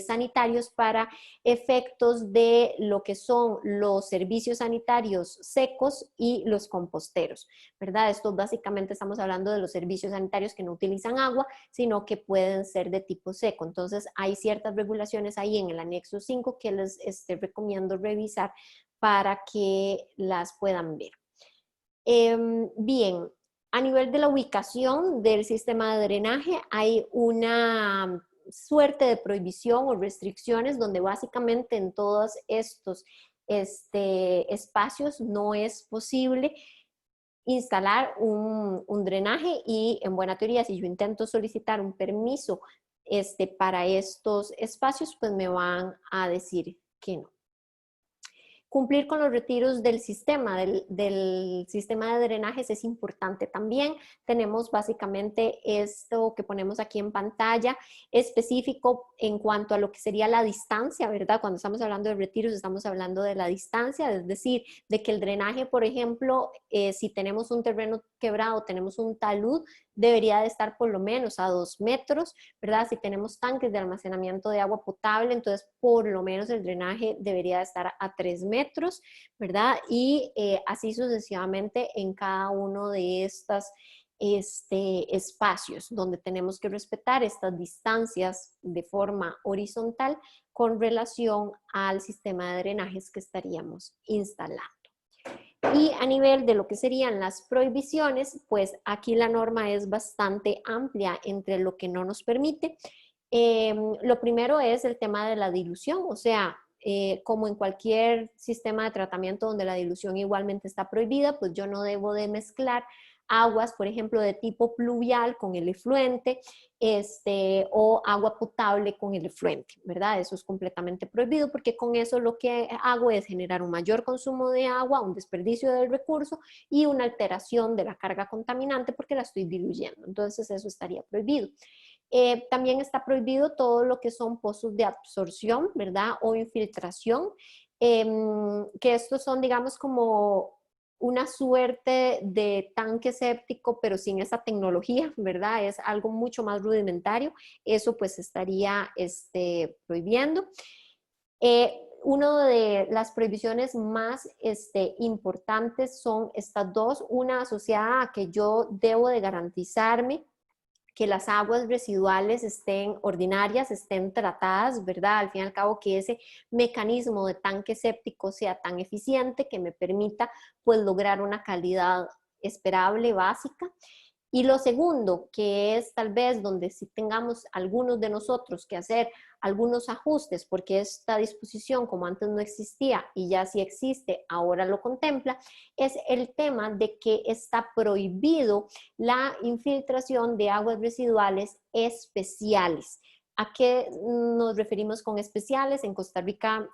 sanitarios para efectos de lo que son los servicios sanitarios secos y los composteros, ¿verdad? Esto básicamente estamos hablando de los servicios sanitarios que no utilizan agua, sino que pueden ser de tipo seco. Entonces, hay ciertas regulaciones ahí en el anexo 5 que les recomiendo revisar para que las puedan ver. Bien, a nivel de la ubicación del sistema de drenaje hay una suerte de prohibición o restricciones donde básicamente en todos estos espacios no es posible instalar un drenaje, y en buena teoría si yo intento solicitar un permiso para estos espacios, pues me van a decir que no. Cumplir con los retiros del sistema de drenajes es importante también. Tenemos básicamente esto que ponemos aquí en pantalla, específico en cuanto a lo que sería la distancia, ¿verdad? Cuando estamos hablando de retiros, estamos hablando de la distancia, es decir, de que el drenaje, por ejemplo, si tenemos un terreno quebrado, tenemos un talud, debería de estar por lo menos a 2 metros, ¿verdad? Si tenemos tanques de almacenamiento de agua potable, entonces por lo menos el drenaje debería de estar a 3 metros, ¿verdad? Y así sucesivamente en cada uno de estos espacios donde tenemos que respetar estas distancias de forma horizontal con relación al sistema de drenajes que estaríamos instalando. Y a nivel de lo que serían las prohibiciones, pues aquí la norma es bastante amplia entre lo que no nos permite. Lo primero es el tema de la dilución, o sea, como en cualquier sistema de tratamiento donde la dilución igualmente está prohibida, pues yo no debo de mezclar aguas, por ejemplo, de tipo pluvial con el efluente, o agua potable con el efluente, ¿verdad? Eso es completamente prohibido porque con eso lo que hago es generar un mayor consumo de agua, un desperdicio del recurso y una alteración de la carga contaminante porque la estoy diluyendo. Entonces eso estaría prohibido. También está prohibido todo lo que son pozos de absorción, ¿verdad? O infiltración, que estos son, digamos, como una suerte de tanque séptico, pero sin esa tecnología, ¿verdad? Es algo mucho más rudimentario. Eso pues estaría prohibiendo. Una de las prohibiciones más importantes son estas dos. Una asociada a que yo debo de garantizarme que las aguas residuales ordinarias estén tratadas, ¿verdad? Al fin y al cabo que ese mecanismo de tanque séptico sea tan eficiente que me permita pues lograr una calidad esperable, básica. Y lo segundo, que es tal vez donde sí tengamos algunos de nosotros que hacer algunos ajustes, porque esta disposición como antes no existía y ya sí existe, ahora lo contempla, es el tema de que está prohibido la infiltración de aguas residuales especiales. ¿A qué nos referimos con especiales? En Costa Rica,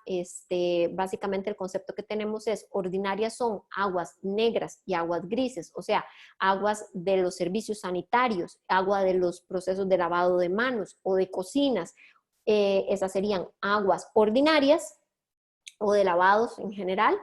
básicamente el concepto que tenemos es ordinarias son aguas negras y aguas grises, o sea, aguas de los servicios sanitarios, agua de los procesos de lavado de manos o de cocinas. Esas serían aguas ordinarias o de lavados en general.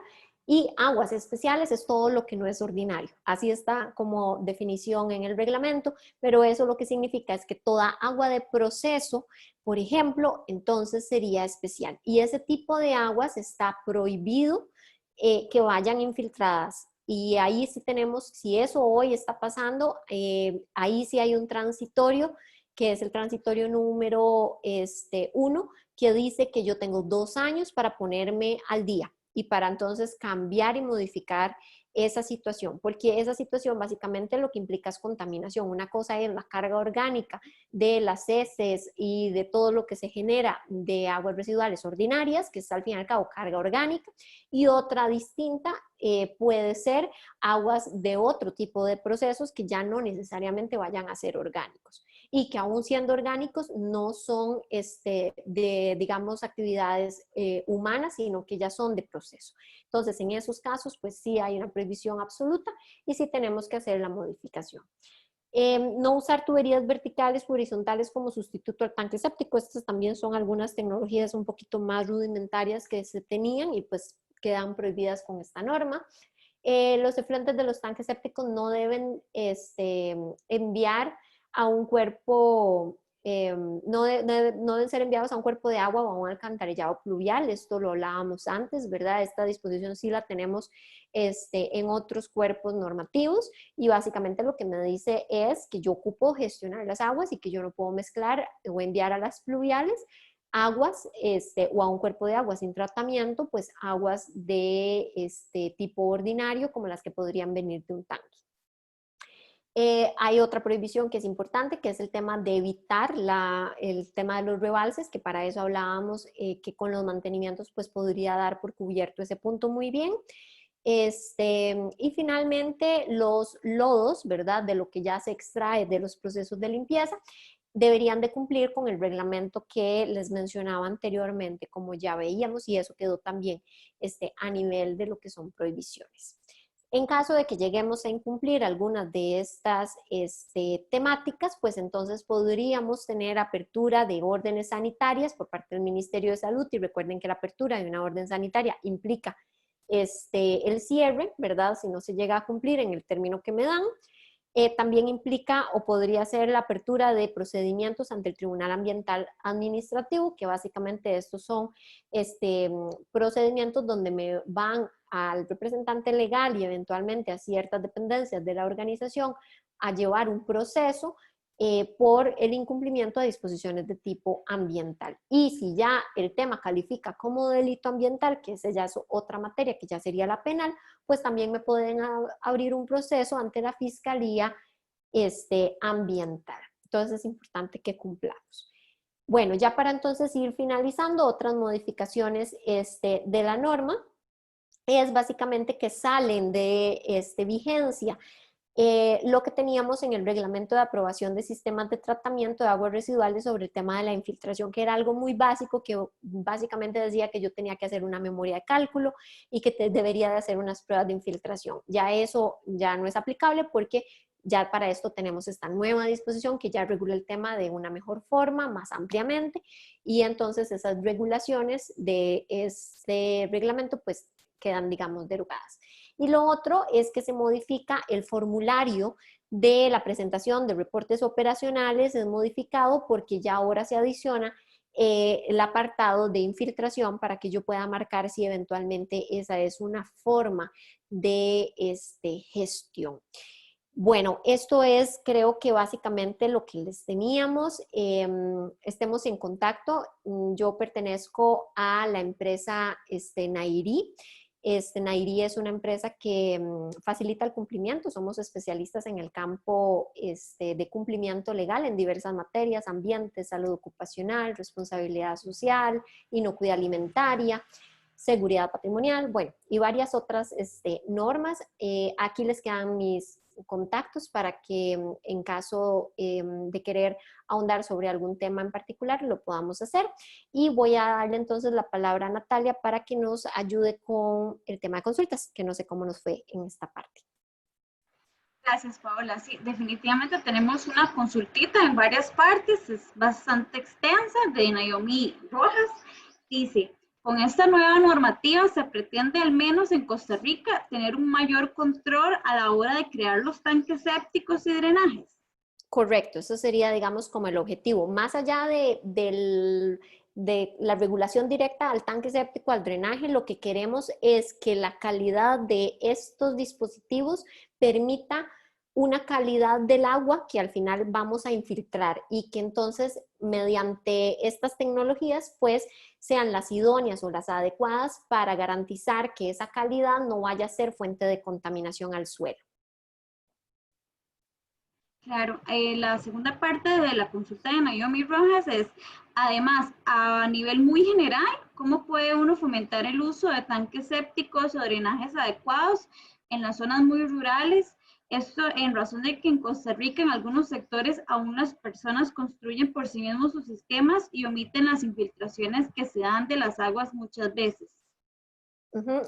Y aguas especiales es todo lo que no es ordinario. Así está como definición en el reglamento, pero eso lo que significa es que toda agua de proceso, por ejemplo, entonces sería especial. Y ese tipo de aguas está prohibido que vayan infiltradas. Y ahí sí tenemos, si eso hoy está pasando, ahí sí hay un transitorio, que es el transitorio número 1, que dice que yo tengo 2 años para ponerme al día y para entonces cambiar y modificar esa situación, porque esa situación básicamente lo que implica es contaminación. Una cosa es la carga orgánica de las heces y de todo lo que se genera de aguas residuales ordinarias, que es al fin y al cabo carga orgánica, y otra distinta puede ser aguas de otro tipo de procesos que ya no necesariamente vayan a ser orgánicos. y que aún siendo orgánicos no son de, digamos, actividades humanas, sino que ya son de proceso. Entonces, en esos casos, pues sí hay una prohibición absoluta y sí tenemos que hacer la modificación. No usar tuberías verticales o horizontales como sustituto al tanque séptico. Estas también son algunas tecnologías un poquito más rudimentarias que se tenían y pues quedan prohibidas con esta norma. Los efluentes de los tanques sépticos no deben enviar a un cuerpo, no deben ser enviados a un cuerpo de agua o a un alcantarillado pluvial. Esto lo hablábamos antes, ¿verdad? Esta disposición sí la tenemos en otros cuerpos normativos y básicamente lo que me dice es que yo ocupo gestionar las aguas y que yo no puedo mezclar o enviar a las pluviales aguas o a un cuerpo de agua sin tratamiento, pues aguas de tipo ordinario como las que podrían venir de un tanque. Hay otra prohibición que es importante, que es el tema de evitar el tema de los rebalses, que para eso hablábamos que con los mantenimientos pues podría dar por cubierto ese punto muy bien. Y finalmente los lodos, ¿verdad? De lo que ya se extrae de los procesos de limpieza, deberían de cumplir con el reglamento que les mencionaba anteriormente, como ya veíamos, y eso quedó también a nivel de lo que son prohibiciones. En caso de que lleguemos a incumplir algunas de estas temáticas, pues entonces podríamos tener apertura de órdenes sanitarias por parte del Ministerio de Salud, y recuerden que la apertura de una orden sanitaria implica el cierre, ¿verdad? Si no se llega a cumplir en el término que me dan. También implica o podría ser la apertura de procedimientos ante el Tribunal Ambiental Administrativo, que básicamente estos son procedimientos donde me van al representante legal y eventualmente a ciertas dependencias de la organización a llevar un proceso por el incumplimiento de disposiciones de tipo ambiental. Y si ya el tema califica como delito ambiental, que esa ya es otra materia que ya sería la penal, pues también me pueden abrir un proceso ante la Fiscalía ambiental. Entonces es importante que cumplamos. Bueno, ya para entonces ir finalizando, otras modificaciones de la norma es básicamente que salen de vigencia lo que teníamos en el reglamento de aprobación de sistemas de tratamiento de aguas residuales sobre el tema de la infiltración, que era algo muy básico, que básicamente decía que yo tenía que hacer una memoria de cálculo y que debería de hacer unas pruebas de infiltración. Ya eso ya no es aplicable porque ya para esto tenemos esta nueva disposición que ya regula el tema de una mejor forma, más ampliamente, y entonces esas regulaciones de este reglamento pues quedan, digamos, derogadas. Y lo otro es que se modifica el formulario de la presentación de reportes operacionales, es modificado porque ya ahora se adiciona el apartado de infiltración para que yo pueda marcar si eventualmente esa es una forma de gestión. Bueno, esto es, creo que básicamente lo que les teníamos. Estemos en contacto. Yo pertenezco a la empresa Nairi. Nairi es una empresa que facilita el cumplimiento. Somos especialistas en el campo de cumplimiento legal en diversas materias: ambiente, salud ocupacional, responsabilidad social, inocuidad alimentaria, seguridad patrimonial, bueno, y varias otras normas. Aquí les quedan mis contactos para que en caso de querer ahondar sobre algún tema en particular lo podamos hacer, y voy a darle entonces la palabra a Natalia para que nos ayude con el tema de consultas, que no sé cómo nos fue en esta parte. Gracias, Paola. Sí, definitivamente tenemos una consultita en varias partes, es bastante extensa, de Naomi Rojas. Dice: con esta nueva normativa se pretende, al menos en Costa Rica, tener un mayor control a la hora de crear los tanques sépticos y drenajes. Correcto, eso sería, digamos, como el objetivo. Más allá de la regulación directa al tanque séptico, al drenaje, lo que queremos es que la calidad de estos dispositivos permita una calidad del agua que al final vamos a infiltrar, y que entonces mediante estas tecnologías pues sean las idóneas o las adecuadas para garantizar que esa calidad no vaya a ser fuente de contaminación al suelo. Claro, la segunda parte de la consulta de Naomi Rojas es: además, a nivel muy general, ¿cómo puede uno fomentar el uso de tanques sépticos o drenajes adecuados en las zonas muy rurales Esto en razón de que en Costa Rica, en algunos sectores, aún las personas construyen por sí mismos sus sistemas y omiten las infiltraciones que se dan de las aguas muchas veces.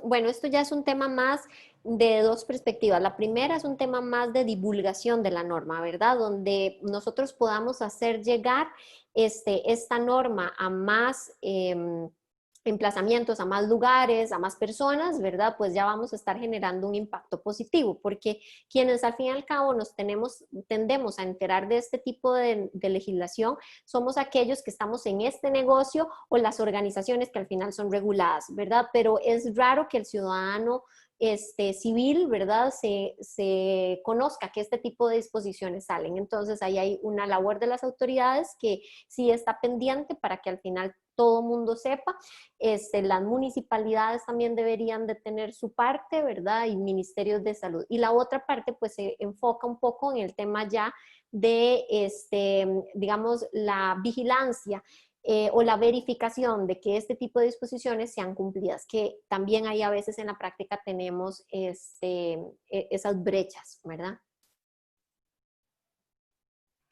Bueno, esto ya es un tema más de dos perspectivas. La primera es un tema más de divulgación de la norma, ¿verdad? Donde nosotros podamos hacer llegar esta norma a más emplazamientos, a más lugares, a más personas, ¿verdad? Pues ya vamos a estar generando un impacto positivo, porque quienes al fin y al cabo tendemos a enterar de este tipo de legislación somos aquellos que estamos en este negocio o las organizaciones que al final son reguladas, ¿verdad? Pero es raro que el ciudadano civil, ¿verdad? Se conozca que este tipo de disposiciones salen. Entonces, ahí hay una labor de las autoridades que sí está pendiente para que al final todo mundo sepa. Las municipalidades también deberían de tener su parte, ¿verdad? Y ministerios de salud. Y la otra parte, pues, se enfoca un poco en el tema ya de, digamos, la vigilancia o la verificación de que este tipo de disposiciones sean cumplidas, que también ahí a veces en la práctica tenemos esas brechas, ¿verdad?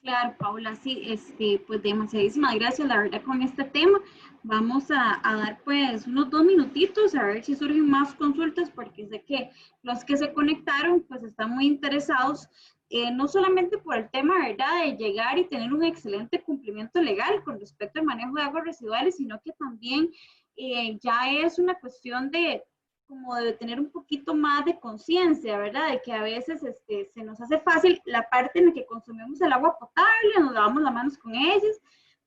Claro, Paula, sí, pues demasiadísimas gracias, la verdad, con este tema. Vamos a dar pues unos 2 minutitos a ver si surgen más consultas, porque sé que los que se conectaron pues están muy interesados, no solamente por el tema, ¿verdad?, de llegar y tener un excelente cumplimiento legal con respecto al manejo de aguas residuales, sino que también ya es una cuestión de como de tener un poquito más de conciencia, ¿verdad? De que a veces se nos hace fácil la parte en la que consumimos el agua potable, nos lavamos las manos con ellos,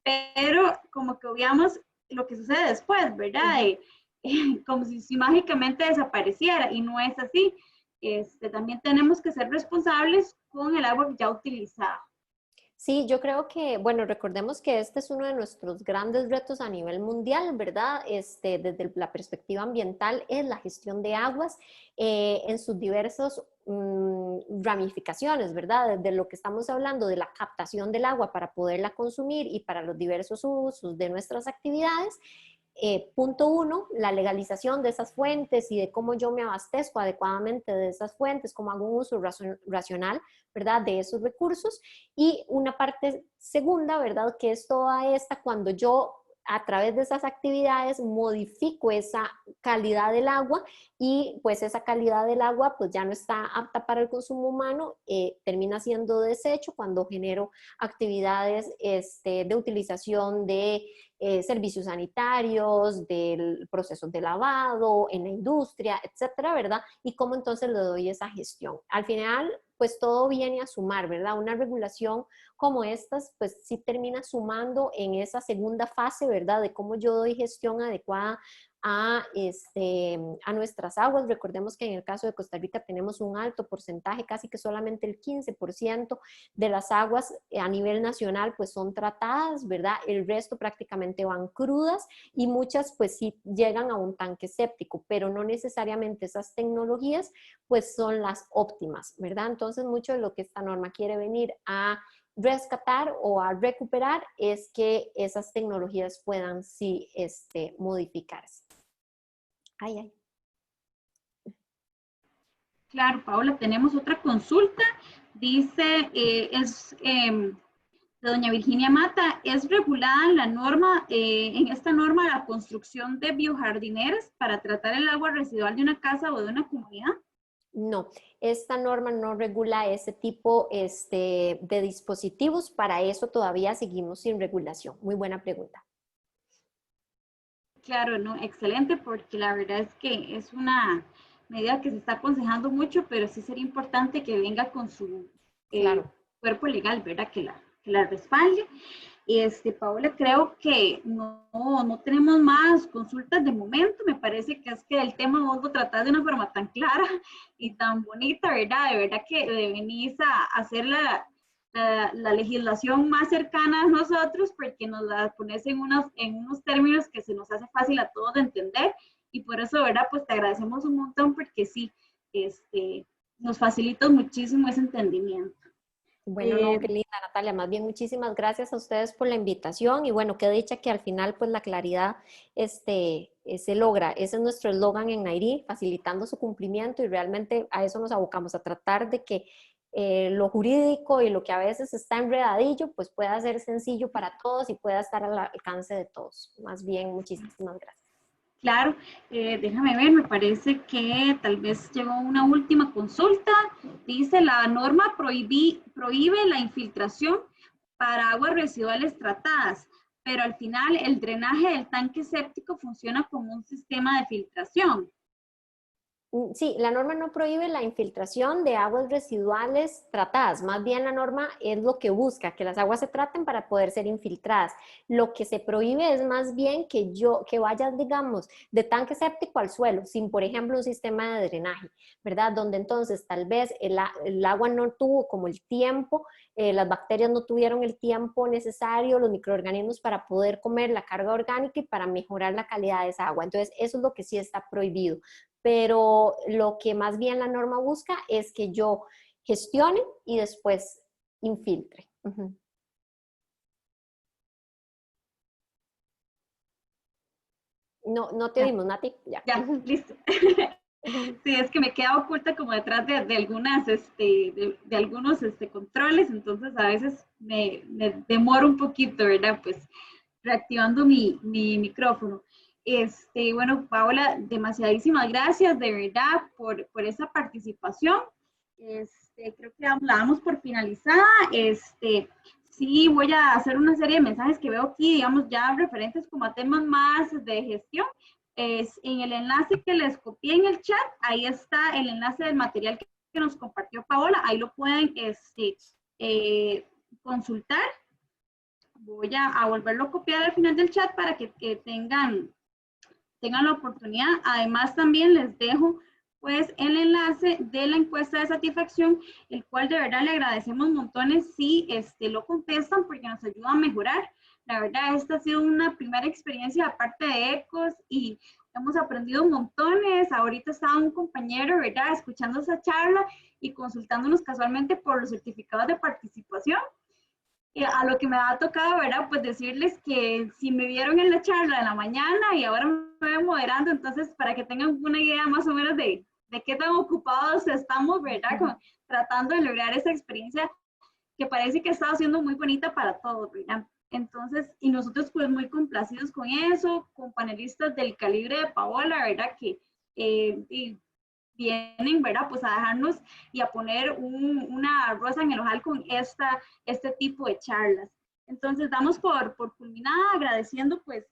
pero como que obviamos lo que sucede después, ¿verdad? Como si mágicamente desapareciera, y no es así. También tenemos que ser responsables con el agua ya utilizada. Sí, yo creo que, bueno, recordemos que este es uno de nuestros grandes retos a nivel mundial, ¿verdad? Desde la perspectiva ambiental es la gestión de aguas en sus diversas ramificaciones, ¿verdad? Desde lo que estamos hablando de la captación del agua para poderla consumir y para los diversos usos de nuestras actividades. Punto uno, la legalización de esas fuentes y de cómo yo me abastezco adecuadamente de esas fuentes, cómo hago un uso racional, ¿verdad?, de esos recursos. Y una parte segunda, ¿verdad?, que es toda esta cuando yo a través de esas actividades modifico esa calidad del agua y pues esa calidad del agua pues ya no está apta para el consumo humano, termina siendo desecho cuando genero actividades de utilización de servicios sanitarios, del proceso de lavado, en la industria, etcétera, ¿verdad? Y cómo entonces le doy esa gestión. Al final, pues todo viene a sumar, ¿verdad? Una regulación como estas, pues sí termina sumando en esa segunda fase, ¿verdad? De cómo yo doy gestión adecuada a nuestras aguas. Recordemos que en el caso de Costa Rica tenemos un alto porcentaje, casi que solamente el 15% de las aguas a nivel nacional pues son tratadas, ¿verdad? El resto prácticamente van crudas y muchas pues sí llegan a un tanque séptico, pero no necesariamente esas tecnologías pues son las óptimas, ¿verdad? Entonces mucho de lo que esta norma quiere venir a rescatar o a recuperar es que esas tecnologías puedan sí modificarse. Ay, ay. Claro, Paola, tenemos otra consulta. Dice, de doña Virginia Mata, ¿es regulada en la norma, en esta norma, la construcción de biojardineras para tratar el agua residual de una casa o de una comunidad? No, esta norma no regula ese tipo de dispositivos, para eso todavía seguimos sin regulación. Muy buena pregunta. Claro, no, excelente, porque la verdad es que es una medida que se está aconsejando mucho, pero sí sería importante que venga con su Claro. cuerpo legal, ¿verdad? Que la respalde. Paola, creo que no tenemos más consultas de momento. Me parece que es que el tema vos lo tratás de una forma tan clara y tan bonita, ¿verdad? De verdad que venís a hacer la legislación más cercana a nosotros, porque nos la pones en unos términos que se nos hace fácil a todos de entender, y por eso, ¿verdad? Pues te agradecemos un montón, porque sí, nos facilita muchísimo ese entendimiento. Bueno, no, qué linda, Natalia. Más bien, muchísimas gracias a ustedes por la invitación y bueno, qué dicha que al final pues la claridad se logra. Ese es nuestro eslogan en Nairi, facilitando su cumplimiento y realmente a eso nos abocamos, a tratar de que lo jurídico y lo que a veces está enredadillo pues pueda ser sencillo para todos y pueda estar al alcance de todos. Más bien, muchísimas gracias. Claro, déjame ver, me parece que tal vez llegó una última consulta. Dice, la norma prohíbe la infiltración para aguas residuales tratadas, pero al final el drenaje del tanque séptico funciona como un sistema de filtración. Sí, la norma no prohíbe la infiltración de aguas residuales tratadas, más bien la norma es lo que busca, que las aguas se traten para poder ser infiltradas. Lo que se prohíbe es más bien que vayas, digamos, de tanque séptico al suelo, sin, por ejemplo, un sistema de drenaje, ¿verdad? Donde entonces tal vez el agua no tuvo como el tiempo, las bacterias no tuvieron el tiempo necesario, los microorganismos para poder comer la carga orgánica y para mejorar la calidad de esa agua. Entonces, eso es lo que sí está prohibido. Pero lo que más bien la norma busca es que yo gestione y después infiltre. No te oímos, Nati. Ya. Ya, listo. Sí, es que me queda oculta como detrás de algunas, de algunos controles, entonces a veces me demoro un poquito, ¿verdad? Pues reactivando mi micrófono. Bueno, Paola, demasiadísimas gracias de verdad por esa participación. Creo que la damos por finalizada. Sí, voy a hacer una serie de mensajes que veo aquí, digamos, ya referentes como a temas más de gestión. En el enlace que les copié en el chat, ahí está el enlace del material que nos compartió Paola, ahí lo pueden consultar. Voy a volverlo a copiar al final del chat para que tengan la oportunidad. Además, también les dejo pues el enlace de la encuesta de satisfacción, el cual de verdad le agradecemos montones si lo contestan porque nos ayuda a mejorar. La verdad, esta ha sido una primera experiencia aparte de ECOS y hemos aprendido montones. Ahorita estaba un compañero, ¿verdad?, escuchando esa charla y consultándonos casualmente por los certificados de participación. A lo que me ha tocado, ¿verdad? Pues decirles que si me vieron en la charla de la mañana y ahora me voy moderando, entonces para que tengan una idea más o menos de qué tan ocupados estamos, ¿verdad? Tratando de lograr esa experiencia que parece que ha estado siendo muy bonita para todos, ¿verdad? Entonces, y nosotros pues muy complacidos con eso, con panelistas del calibre de Paola, ¿verdad? Que vienen, ¿verdad? Pues a dejarnos y a poner una rosa en el ojal con este tipo de charlas. Entonces, damos por culminada agradeciendo pues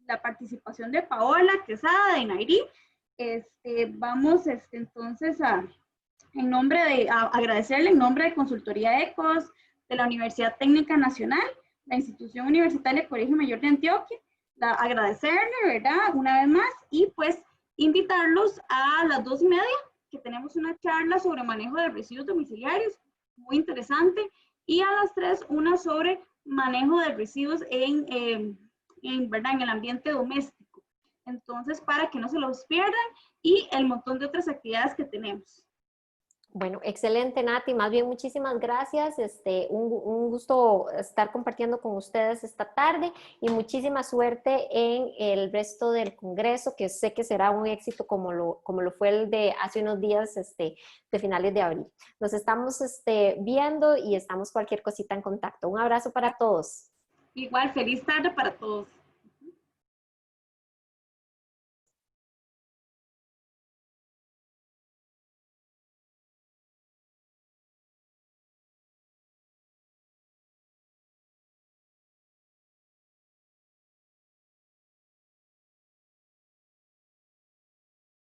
la participación de Paola Quesada, de Nairi. Vamos entonces en nombre de, agradecerle en nombre de Consultoría ECOS, de la Universidad Técnica Nacional, la Institución Universitaria Colegio Mayor de Antioquia, agradecerle, ¿verdad? Una vez más y pues invitarlos a las 2:30, que tenemos una charla sobre manejo de residuos domiciliarios, muy interesante, y a las 3 una sobre manejo de residuos ¿verdad?, en el ambiente doméstico. Entonces, para que no se los pierdan y el montón de otras actividades que tenemos. Bueno, excelente, Nati. Más bien, muchísimas gracias. Un gusto estar compartiendo con ustedes esta tarde y muchísima suerte en el resto del congreso, que sé que será un éxito como lo fue el de hace unos días, de finales de abril. Nos estamos viendo y estamos cualquier cosita en contacto. Un abrazo para todos. Igual, feliz tarde para todos.